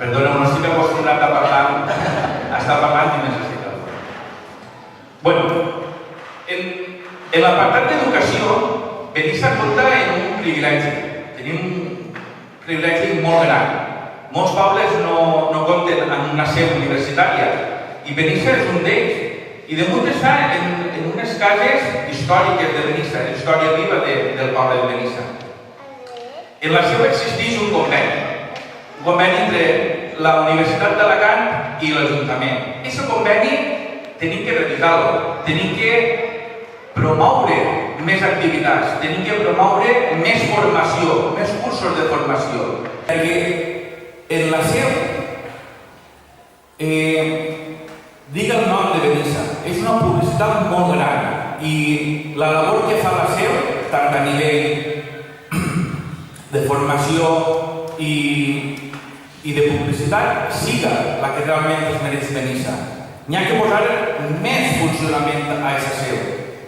Speaker 4: Perdona, no estic acostumat a estar parlant i necessito. Bueno, en l'apartat d'educació, Benissa compta amb un privilegi. Tenim un privilegi molt gran. Molts pobles no compten amb una seu universitària i Benissa és un d'ells. I damunt està en unes cases històriques de Benissa, la història viva del poble de Benissa. En la seu existeix un conveni entre la Universitat d'Alacant i l'Ajuntament. Aquest conveni tenim que revisar-lo, tenim que promoure més activitats, tenim que promoure més formació, més cursos de formació. Perquè en la seu diga el nom de Benissa, és una publicitat molt gran i la labor que fa la seu, tant a nivell de formació i de publicitat, siga la que realment es mereix Benissa. N'hi ha que posar més funcionament a aquesta seu.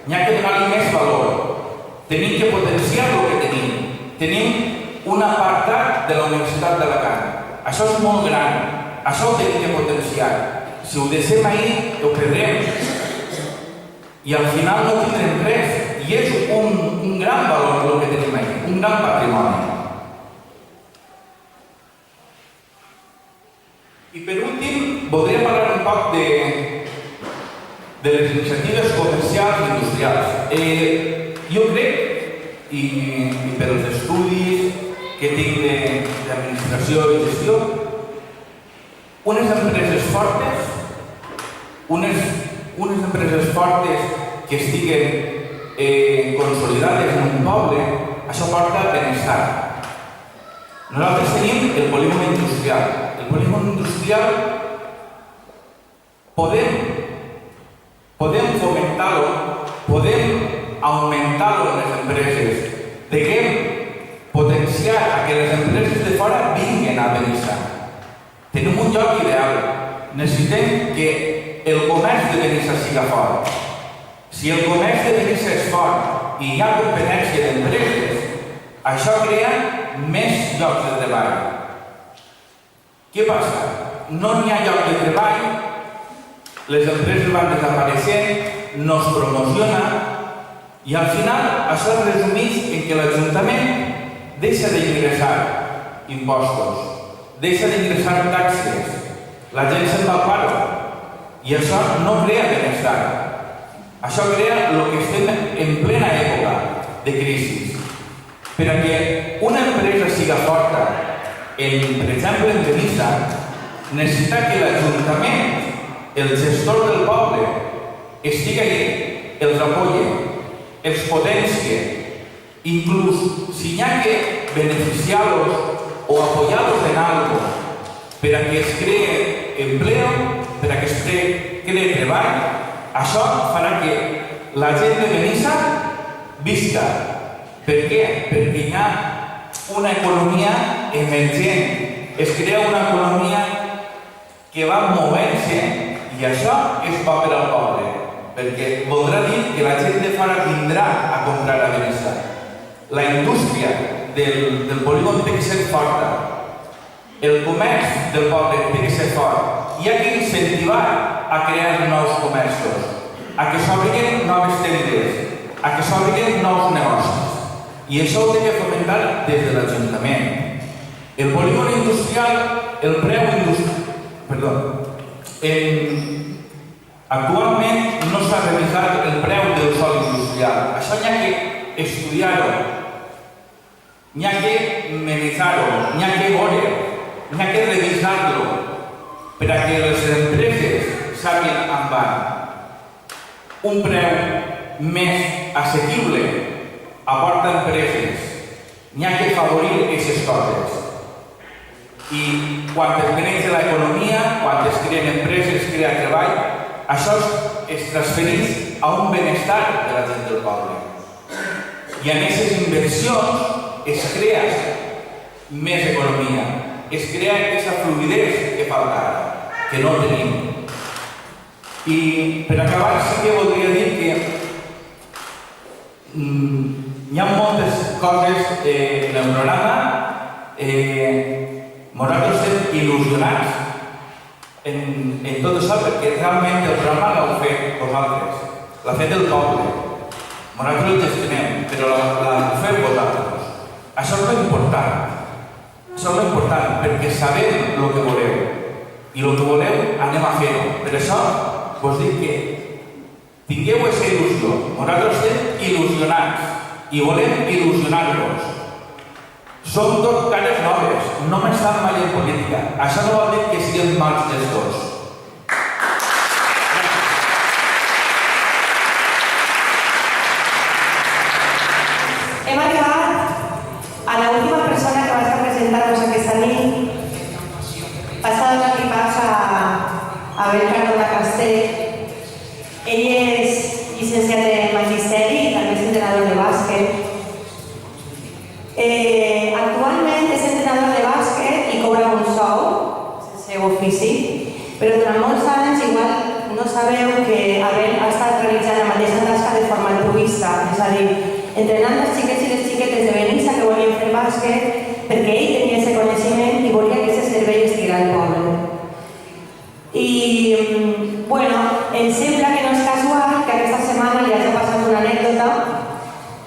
Speaker 4: N'hi ha que donar-li més valor. Tenim que potenciar el que tenim. Tenim un apartat de la Universitat d'Alacant. Això és molt gran. Això ho tenim que potenciar. Si ho deixem ahir, ho perdrem. I al final no tindrem res. I és un gran valor el que tenim ahir. Un gran patrimoni. I per últim, voldria parlar un poc de les iniciatives comercials i industrials. Jo crec, i per els estudis que tinc d'administració i gestió, unes empreses fortes, unes empreses fortes que estiguen consolidades en un poble, això porta benestar. Nosaltres tenim el polígon industrial. El polígon industrial podem fomentar-lo, podem augmentar-lo en les empreses, podem potenciar a que les empreses de fora vinguin a Benissa. Tenim un lloc ideal. Necessitem que el comerç de Benissa siga fort. Si el comerç de Benissa és fort i hi ha competència d'empreses, això crea més llocs de treball. Què passa? No n'hi ha lloc de treball, les empreses van desapareixent, no es promociona i al final això es resumeix en que l'Ajuntament deixa d'ingressar impostos, deixa d'ingressar taxes, la gent se'n va al paro i això no crea benestar. Això crea el que estem en plena època de crisi. Per a que una empresa siga forta, per exemple en Benissa, necessita que l'Ajuntament, el gestor del poble, estigui allí, els apoye, els potencie, inclús si hi ha que beneficiar-los o apoyar-los en algo per a que es cree empleo, per a que es cree treball, això farà que la gent de Benissa visca. Per què? Perquè hi ha una economia emergent, es crea una economia que va movent-se i això és bo per al poble, perquè voldrà dir que la gent de fora vindrà a comprar a Benissa. La indústria del polígon té que ser forta, el comerç del poble té que ser fort. Hi ha que incentivar a crear nous comerços, a que s'obrin noves tendes, a que s'obrin nous negocis. I això ho té que fomentar des de l'Ajuntament. El polígon industrial, el preu industrial... Actualment no s'ha revisat el preu del sòl industrial. Això n'hi ha que estudiar-ho, n'hi ha que analitzar-ho, n'hi ha que veure, n'hi ha que revisar-lo per a que les empreses sàpiguen on van. Un preu més assequible aporta empreses. N'hi ha que afavorir aquestes coses. I quan es creix l'economia, quan es creen empreses, es crea treball, això es transfereix a un benestar de la gent del poble. I en aquestes inversions es crea més economia, es crea aquesta fluidesa que falta ara, que no tenim. I per acabar sí que voldria dir que hi ha moltes coses en el programa. Nosaltres estem il·lusionats en tot això perquè realment el programa l'heu fet vosaltres, l'ha fet el poble. Nosaltres el gestionem, però l'heu fet vosaltres. Això és l'important. Això és l'important perquè sabem el que voleu i el que voleu anem a fer-ho. Per això vos dic que tingueu aquesta il·lusió. Nosaltres estem il·lusionats i volem il·lusionar-vos. Som tot cares noves, no hem estat mai en política. Això no vol dir que siguem mals gestors.
Speaker 1: Hem arribat a l'última persona que va estar presentant-nos aquesta nit. Passa a donar-li pas a Abel Cardona Castell. Ell és llicenciat en Magisteri i també és entrenador de bàsquet. Actualment és entrenador de bàsquet i cobra un sou, és el seu ofici, però durant molts anys igual no sabeu que Abel ha estat realitzant la mateixa tasca de forma altruista, és a dir, entrenant els xiquets i les xiquetes de Benissa que volien fer bàsquet perquè ell tenia aquest coneixement i volia que aquest servei estigués al poble. I, bueno, em sembla que no és casual que aquesta setmana li hagi passat una anècdota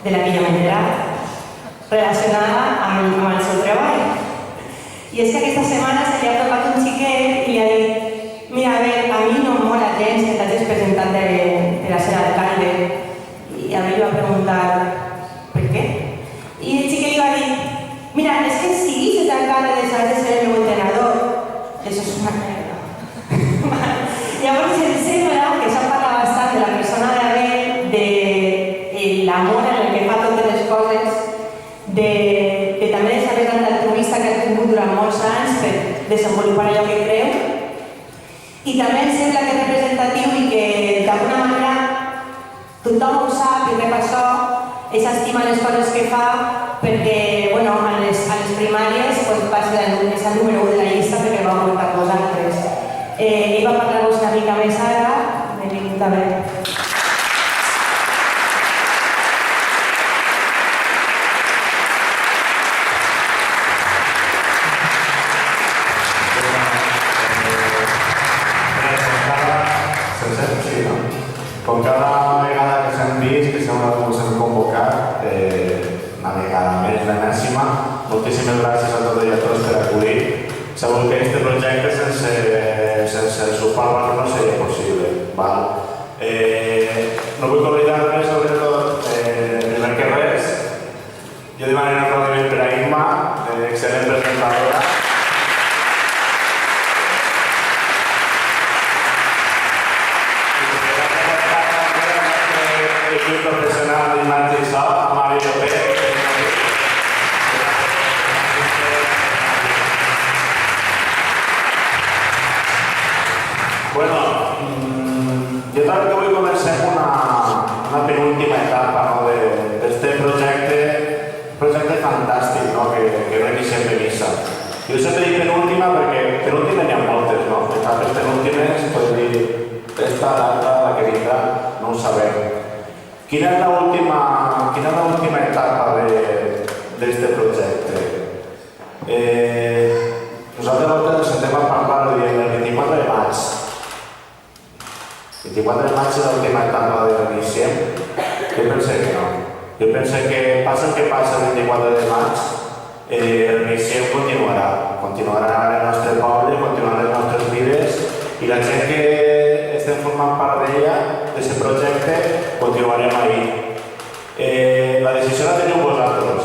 Speaker 1: de la que jo m'he enterat, relacionada amb el seu treball. I és que aquesta setmana se li ha tocat un xiquet i li ha dit: mira, a mi no em mola gens que t'hagis presentat per a ser alcalde. I a mi li va preguntar per què. I el xiquet li va dir: mira, és que encara deixar de ser el meu entrenador. Això és una merda. Llavors em sembla que s'ha parlat bastant de la persona d'Abel, de l'amor en el que fa totes les coses, de també de saber l'altruista que ha tingut durant molts anys per desenvolupar allò que creu. I també em sembla que és representatiu i que d'alguna manera tothom ho sap i rep això, s'estima les coses que fa perquè a les primàries va ser el número 1 de la llista perquè va aguantar vosaltres. Ell va parlar-vos una mica més ara, benvingut a veure.
Speaker 5: Com cada vegada que s'han vist, que s'han convocat, una vegada més l'enèsima, moltíssimes gràcies a totes i a tots per acudir. Segur que aquest projecte sense el suport no seria possible. No vull oblidar-me, sobretot, primer que res, jo demanaré un aplaudiment per a Imma, excel·lent presentadora. Equip professional d'imatge i so, a Mari López. Bueno, jo també que vull començar una penúltima etapa d'aquest projecte fantàstic que reiniciem de missa. Jo sempre dic penúltima perquè penúltima n'hi ha moltes, no? Etapes penúltimes, pot dir, esta, l'altra, la que vindrà, no ho sabem. Quina és l'última etapa d'aquest projecte? Nosaltres ens sentem a parlar del 24 de maig. El 24 de maig és l'última etapa de reiniciem? Jo penso que no. Jo penso que passa el que passa el 24 de maig, el reiniciem continuarà. Continuarà en el nostre poble, continuarà en les nostres vides i la gent que estem formant part d'ella, d'aquest projecte, continuarem ahí. La decisió la teniu vosaltres.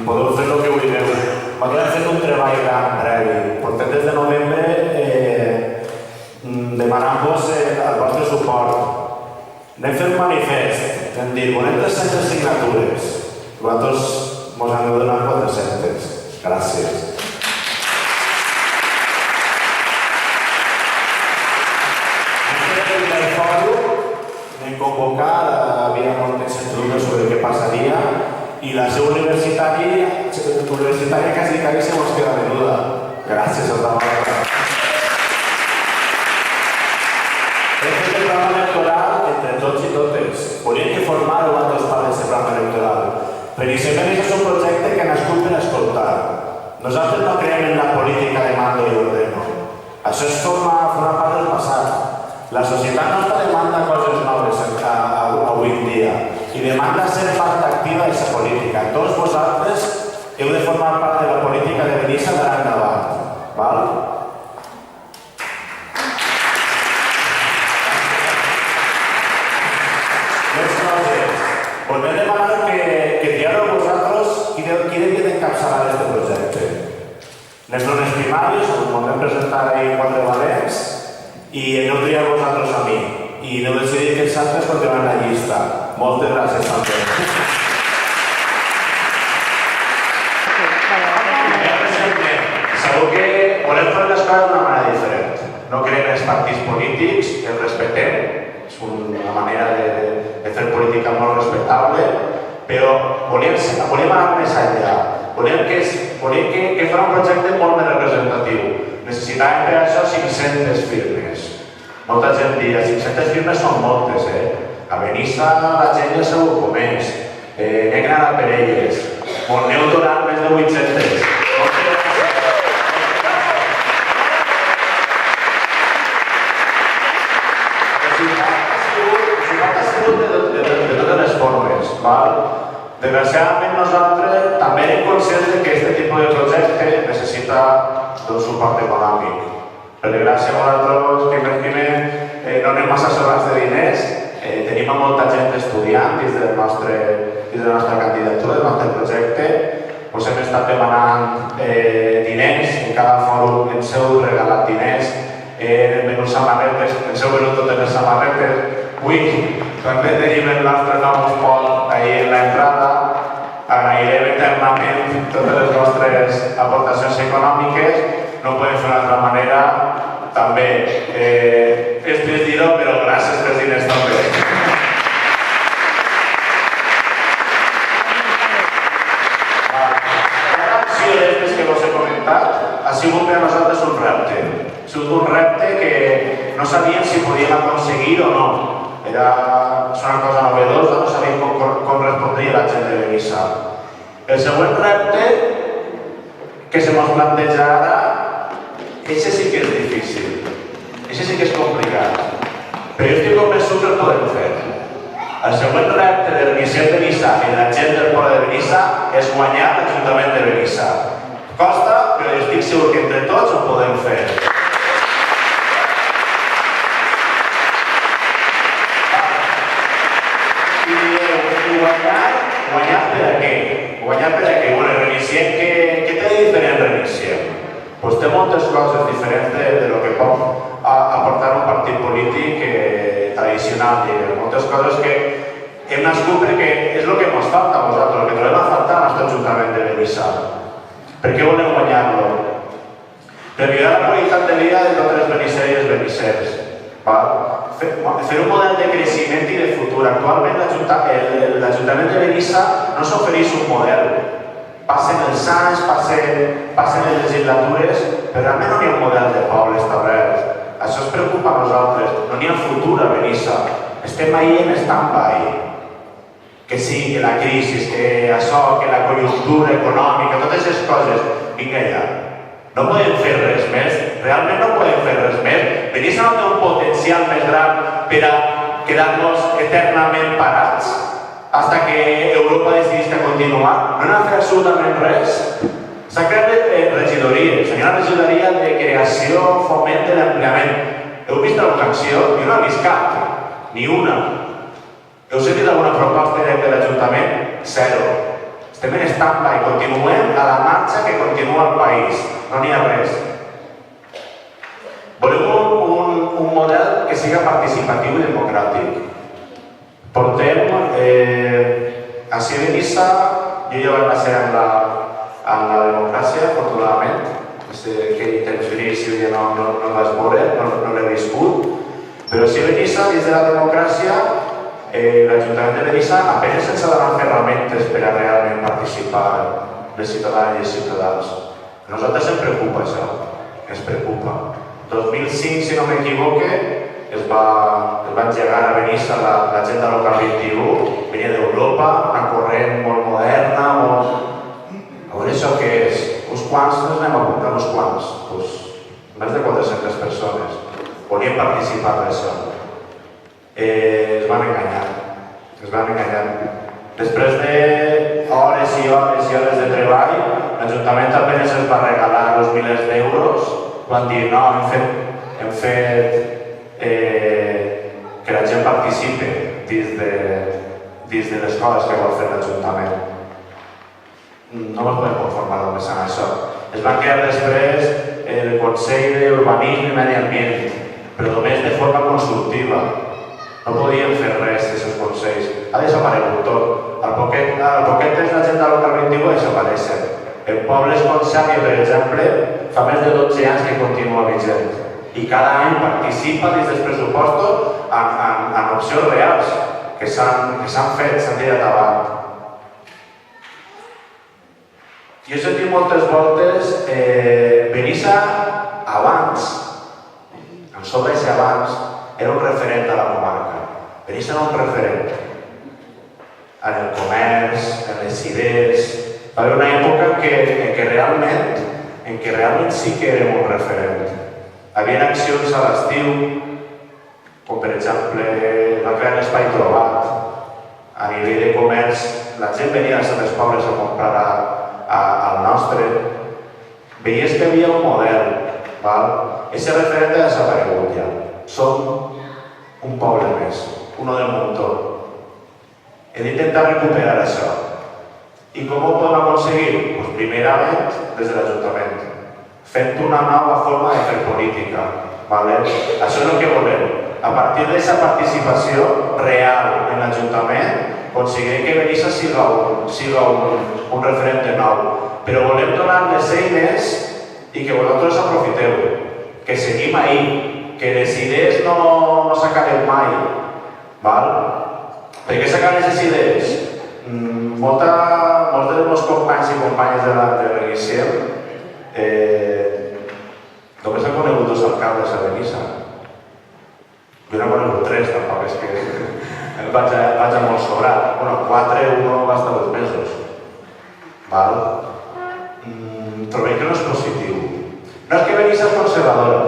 Speaker 5: Podeu fer el que vulgueu. Nosaltres hem fet un treball gran, previ. Portem des de novembre demanant-vos el vostre suport. Anem fer un manifest. Hem dit, volem 300 signatures. Vosaltres mos han de donar 400. Gràcies. Vam convocar, havia moltes introduccions sobre què passaria i la seu universitària quasi se mos queda menuda. Gràcies a la vostra. Hem fet el programa electoral entre tots i totes. Volíem que formàreu altres parts d'aquest programa electoral. Però sempre és un projecte que ha nascut per escoltar. Nosaltres no creiem en la política de mando i ordeno. Això forma part del passat. La societat nostra demanda coses noves avui en dia i demanda ser part activa d'aquesta política. Tots vosaltres heu de formar part de la política de Benissa d'ara endavant. Val? Més coses. Volem demanar que triareu vosaltres qui devia d'encapçalar aquest projecte. Les dones primàries, on vam presentar ahir 4 valents, i aneu triar vosaltres a mi. I aneu decidir que els altres continuaran la llista. Moltes gràcies també. Segur que volem fer les coses d'una manera diferent. No creiem en els partits polítics, els respectem. És una manera de fer política molt respectable, però volem anar més enllà. Volem que farà un projecte molt més representatiu. Necessitàvem per això 500 firmes. Molta gent dirà, 500 firmes són moltes, A Benissa la gent ja sabeu com és. N'he anat per elles. M'ho aneu donant més de 800. Ha sigut de totes les formes. Desgraciadament nosaltres també érem conscients que aquest tipus de projecte necessita d'un suport econòmic. Per desgràcia, nosaltres que invertim no anem massa sobrats de diners, tenim molta gent estudiant dins de la nostra candidatura, del nostre projecte, us hem estat demanant diners, en cada fòrum ens heu regalat diners, hem venut samarretes, ens heu venut totes les samarretes. Avui també tenim el nostre nou esport ahir en l'entrada. Agrairem eternament totes les vostres aportacions econòmiques. No podem fer d'una altra manera. També és trist dir-ho, però gràcies pels diners també. Cada acció d'aquestes que us he comentat ha sigut per a nosaltres un repte. Ha sigut un repte que no sabíem si podíem aconseguir o no. Era una cosa novedosa, no sabíem com respondria la gent de Benissa. El següent repte que se mos planteja ara, això sí que és difícil, això sí que és complicat, però jo estic convençut que el podem fer. El següent repte del Vicent de Benissa i de la gent del poble de Benissa és guanyar l'Ajuntament de Benissa. Costa, però jo estic segur que entre tots ho podem fer. Guanyar per a què? Guanyar per a què? Bueno, Reniciem, què té de diferent Reniciem? Doncs té moltes coses diferents de lo que pot aportar un partit polític tradicional. Moltes coses que hem nascut perquè és el que ens falta a vosaltres, el que trobem a faltar al nostre Ajuntament de Benissa. Per què volem guanyar-lo? Per millorar la qualitat de vida de totes les benisseres i els benissers. Fer un model de creixement i de futur. Actualment l'Ajuntament de Benissa no s'ofereix un model. Passen els anys, passen les legislatures, però realment no hi ha un model de poble establert. Això ens preocupa a nosaltres. No n'hi ha futur a Benissa. Estem ahí en stand-by. Que sí, que la crisi, que això, que la conjuntura econòmica, totes aquestes coses, vinga ja. No podem fer res més, realment no podem fer res més. Benissa no té un potencial més gran per a quedar-nos eternament parats fins que Europa decidís continuar. No n'ha fet absolutament res. S'ha creat regidories, hi ha una regidoria de creació, foment de l'empleament. Heu vist alguna acció? Jo no he vist cap, ni una. Heu sentit alguna proposta de l'Ajuntament? Zero. Estem en stand-by, continuem a la marxa que continua el país. No n'hi ha res. Volem un model que siga participatiu i democràtic. Portem, així a Benissa, jo ja vaig passar en la democràcia, afortunadament. Aquell temps gris jo ja no el vaig veure, no l'he viscut. Però així a Benissa, dins de la democràcia, l'Ajuntament de Benissa apenas ens ha donat ferramentes per a realment participar les ciutadanes i els ciutadans. A nosaltres ens preocupa això, ens preocupa. En 2005, si no m'equivoque, es va engegar a Benissa l'agenda local 21, venia d'Europa, una corrent molt moderna, a veure això què és? Uns quants, ens anem a apuntar uns quants, més de 400 persones volien participar d'això. Es van enganyar. Després d'hores i hores i hores de treball, l'Ajuntament apenas es va regalar els milers d'euros. Van dir, no, hem fet que la gent participi dins de les coses que vol fer l'Ajuntament. No ens podem conformar només amb això. Es va crear després el Consell d'Urbanisme i Medi Ambient, però només de forma consultiva. No podíem fer res d'aquests consells. Ha desaparegut tot. Al poquet temps l'agenda local 21 va desaparèixer. En pobles com Xàbia, per exemple, fa més de 12 anys que continua vigent. I cada any participa dins dels pressupostos en opcions reals que s'han fet, s'han tirat avant. Jo he sentit moltes voltes Benissa abans, en sobre ese abans, era un referent a la comarca. Benissa era un referent en el comerç, en les idees. Va haver una època en què realment sí que érem un referent. Hi havia accions a l'estiu, com per exemple va crear l'espai trobat. A nivell de comerç, la gent venia dels altres pobles a comprar al nostre. Veies que hi havia un model. Ese referent ha desaparegut ja. Som un poble més, uno del muntó. Hem d'intentar recuperar això. I com ho podem aconseguir? primerament des de l'Ajuntament, fent una nova forma de fer política. Això és el que volem. A partir d'aquesta participació real en l'Ajuntament, aconseguirem que Benissa siga un referent nou. Però volem donar les eines i que vosaltres aprofiteu, que seguim ahí, que les idees no s'acaben mai. Per què s'acaben les idees? Molts dels meus companys i companyes de l'Iniciem només han conegut 2 alcaldes a Benissa. Jo n'he conegut 3, tampoc és que vaig a molt sobrat. 4, un va estar 2 mesos. Trobem que no és positiu. No és que Benissa és conservadora.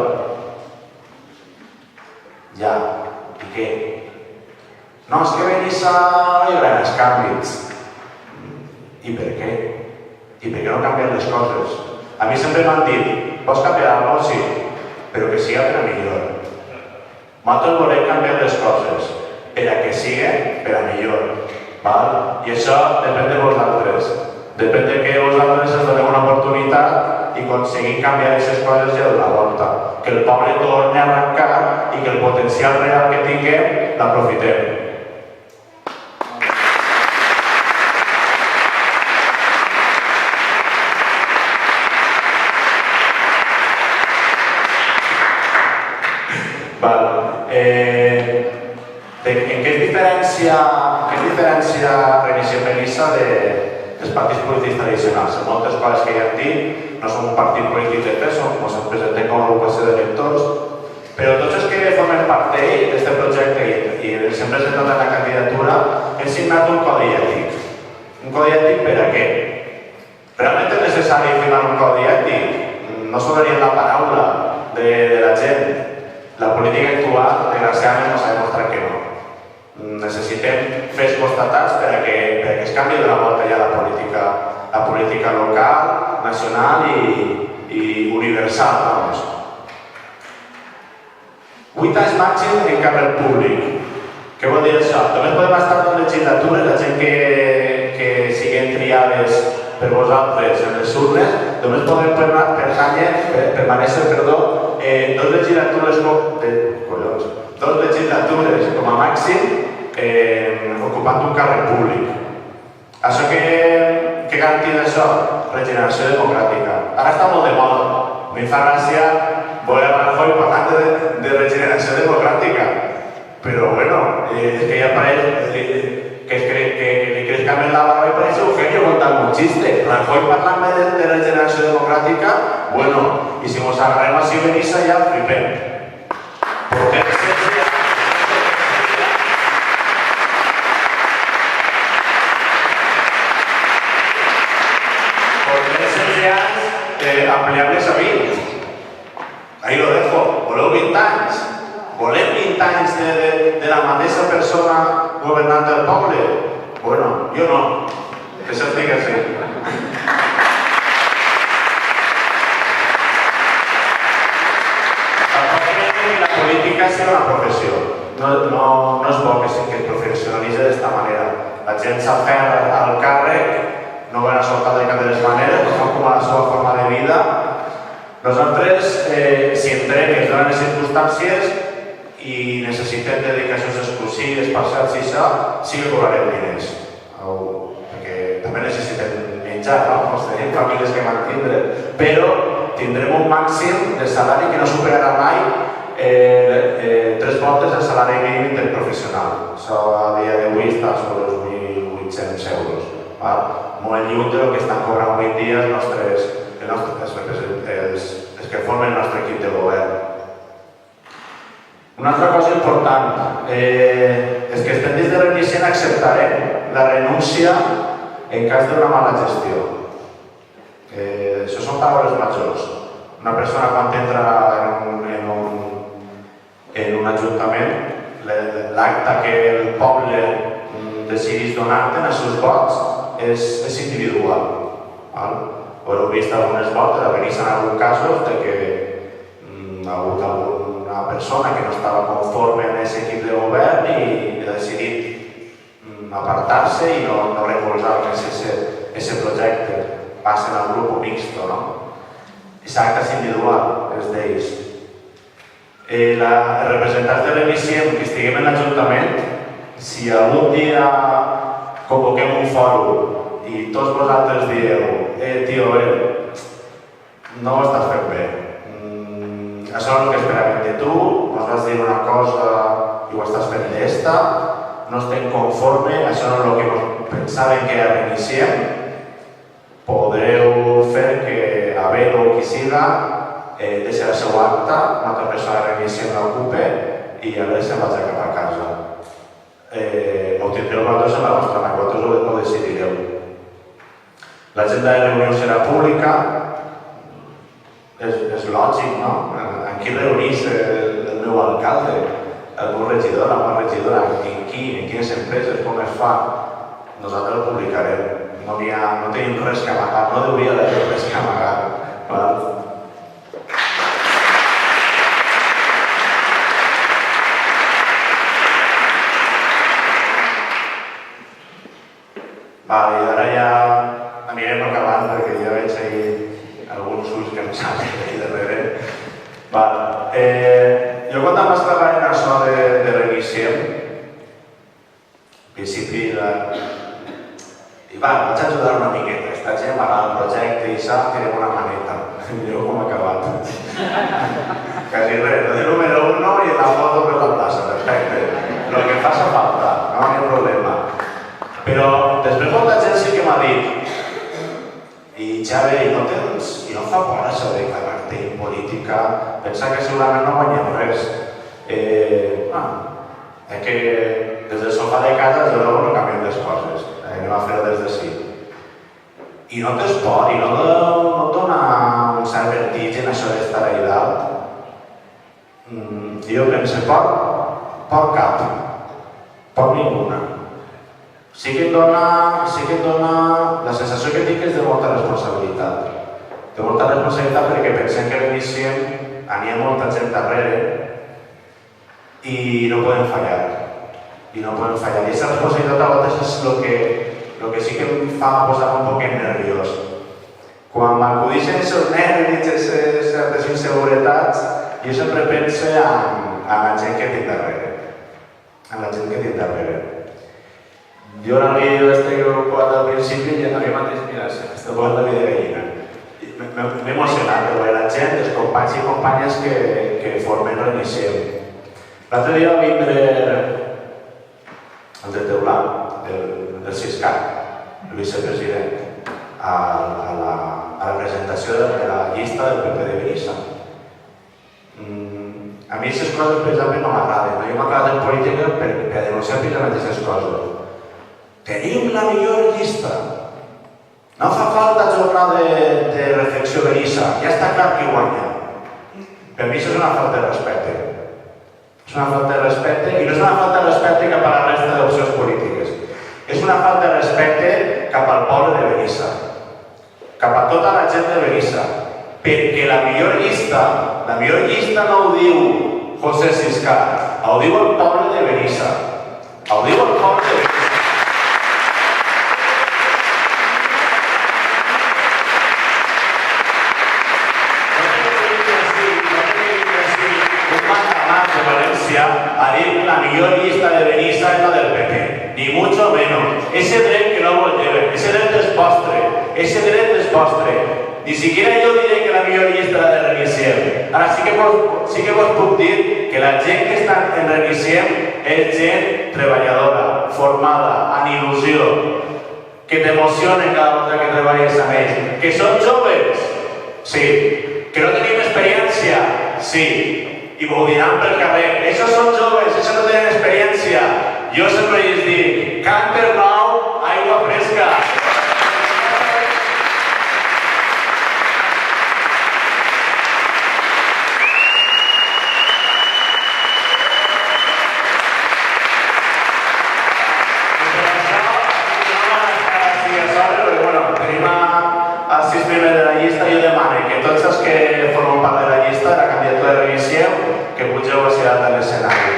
Speaker 5: Ja, i què? No, és que Benissa no hi haurà els canvis. I per què? I per què no canvien les coses? A mi sempre m'han dit, vols canviar alguna cosa? Sí, però que siga per a millor. Nosaltres volem canviar les coses per a que siguen per a millor. I això depèn de vosaltres. Depèn de que vosaltres ens doneu una oportunitat i aconseguim canviar aquestes coses ja d'una volta. Que el poble torni a arrencar i que el potencial real que tinguem l'aprofitem. En què es diferencia Reiniciem Benissa dels partits polítics tradicionals? En moltes coses que ja hem dit, no som un partit polític de pes, ens presentem com a agrupació d'electors, però tots els que formen part d'aquest projecte i ens hem presentat en la candidatura hem signat un codi ètic. Un codi ètic per a què? Realment és necessari firmar un codi ètic? No sobraria la paraula de la gent. La política actual, desgraciadament, ens ha demostrat que no. Necessitem fets constatats per a que es canvi d'una volta ja la política local, nacional i universal. 8 anys màxim en càrrec públic. Què vol dir això? Només podem estar en legislatures, la gent que siguin triades per vosaltres en les urnes, només podem permanèixer 2 legislatures com a màxim ocupant un càrrec públic. Això què garantia això? Regeneració democràtica. Ara està molt de moda. M'hi fa gràcia veure a Rajoy parlant de regeneració democràtica. Però bueno, és que ja pareix que li crezca més la barba i pareix Eugenio contant un xiste. Rajoy parlant de regeneració democràtica, bueno, i si mos agarrem així a Benissa ja flipem. Ampliables a 20. Ahí lo dejo. Voleu 20 anys? Volem 20 anys de la mateixa persona governant el poble? Bueno, jo no. Que se'ls digui així. Tampoc crec que la política sigui una professió. No és bo que es professionalitzi d'esta manera. La gent s'aferra al càrrec, no van a soltar de cap de les maneres, no fan com a la seva forma de vida. Nosaltres, si entrem i es donen les circumstàncies i necessitem dedicacions exclusives, parcials i això, sí que cobrarem diners. Perquè també necessitem menjar, no? Tenim famílies que mantindre. Però tindrem un màxim de salari que no superarà mai 3 voltes el salari mínim interprofessional. Això a dia d'avui està sobre els 1.800 euros. Molt lluny del que estan cobrant avui en dia els que formen el nostre equip de govern. Una altra cosa important és que els tendents de Reiniciem acceptarem la renúncia en cas d'una mala gestió. Això són paraules majors. Una persona quan entra en un ajuntament, l'acte que el poble decidís donar-te en els seus vots és individual. Ho heu vist algunes voltes, a Benissa en alguns casos, que hi ha hagut alguna persona que no estava conforme amb aquest equip de govern i ha decidit apartar-se i no recolzar més aquest projecte. passen al grup mixto, no? És actes individual, és d'ells. Els representants de l'Emisiem que estiguem en l'Ajuntament, si algun dia convoquem un fòrum i tots vosaltres dieu tio, no ho estàs fent bé. Això és el que esperàvem de tu, ens vas dir una cosa i ho estàs fent d'esta, no estem conforme, això no és el que pensàvem que reiniciem, podreu fer que Abel o qui siga deixi la seva acta, una altra persona de reiniciem l'ocupe i a veure se'n vaig cap a casa. Ho tindreu vosaltres en la vostra mà, vosaltres ho decidireu. L'agenda de reunió serà pública, és lògic, no? En qui reunís el meu alcalde, el meu regidor, la meva regidora, en quines empreses, com es fa? Nosaltres ho publicarem. No tenim res que amagar, no hauria d'haver res que amagar. Vale, i ara ja anirem acabant perquè ja veig ahí alguns ulls que em saben aquí darrere. Vale. Jo quan vaig treballar en això de reiniciem, al principi vaig ajudar una miqueta. Esta gent va anar al projecte i s'ha tirem una maneta. Mireu com ha acabat. Quasi res. De número 1 i la foto per la plaça. Perfecte. Lo que faça falta. No hi ha problema. Però després molta gent sí que m'ha dit i Xavi, i no fa por això de declarar-te en política, pensar que segurament no guanyem res. És que des del sofà de casa jo no canviem les coses, anem a fer-ho des de sí. I no tens por, i no et dona un cert vertigen en això d'estar allà dalt. Jo penso, por cap, por ninguna. Sí que et dona la sensació que tinc és de molta responsabilitat. De molta responsabilitat perquè pensem que reiniciem, n'hi ha molta gent darrere i no podem fallar. I aquesta responsabilitat a vegades és el que sí que em fa posar-me un poc nerviós. Quan m'acudixen aquests nervis, aquestes certes inseguretats, jo sempre penso en la gent que tinc darrere. Jo en el vídeo que heu posat al principi ja havia mateix, mira, estic posant la vida de gallina. M'he emocionat de veure la gent, els companys i companyes que formen reiniciem. L'altre dia va vindre el de Teulat, del Siscat, el vicepresident, a la presentació de la llista del PP de Benissa. A mi aquestes coses precisament no m'agraden. Jo m'agrada en política per denunciar precisament aquestes coses. Tenim la millor llista. No fa falta jornada de reflexió de Benissa. Ja està clar qui guanya. Per mi això és una falta de respecte. És una falta de respecte i no és una falta de respecte cap a la resta d'opcions polítiques. És una falta de respecte cap al poble de Benissa. Cap a tota la gent de Benissa. Perquè la millor llista no ho diu José Siscat, ho diu el poble de Benissa. Ho diu el poble de Benissa. A dir la millor llista de Benissa és la del PP, ni mucho menos. Ese dret que no vos lleven, ese dret és vostre. Ni siquiera yo diré que la millor llista és la de Reiniciem. Ara sí que vos puc dir que la gent que està en Reiniciem és gent treballadora, formada, amb il·lusió, que t'emocionen cada volta que treballes amb ells. Que són joves? Sí. Que no tenim experiència? Sí. I m'ho diran pel carrer. Esos són joves, esos no tenen experiència. Jo sempre els dic, cànter nou, aigua fresca. Tenim els 6 primers de la llista. Jo demano que tots els que formen part de la llista de la candidatura de Reiniciem que pugeu hacia dalt de l'escenari.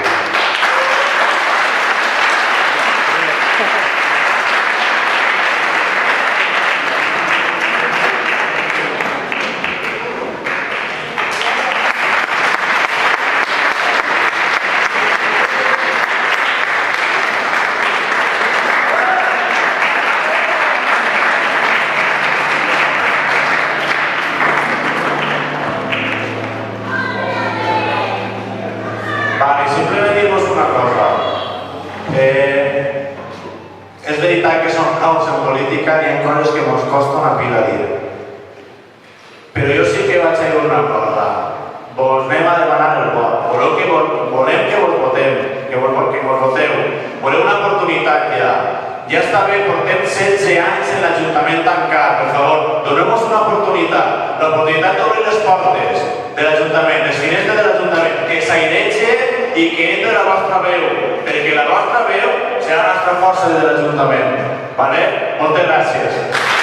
Speaker 5: portem 16 anys en l'Ajuntament tancat, per favor, donem-nos una oportunitat, l'oportunitat d'obrir les portes de l'Ajuntament, les finestres de l'Ajuntament, que s'airege i que entre la vostra veu, perquè la vostra veu serà la nostra força des de l'Ajuntament. Vale? Moltes gràcies.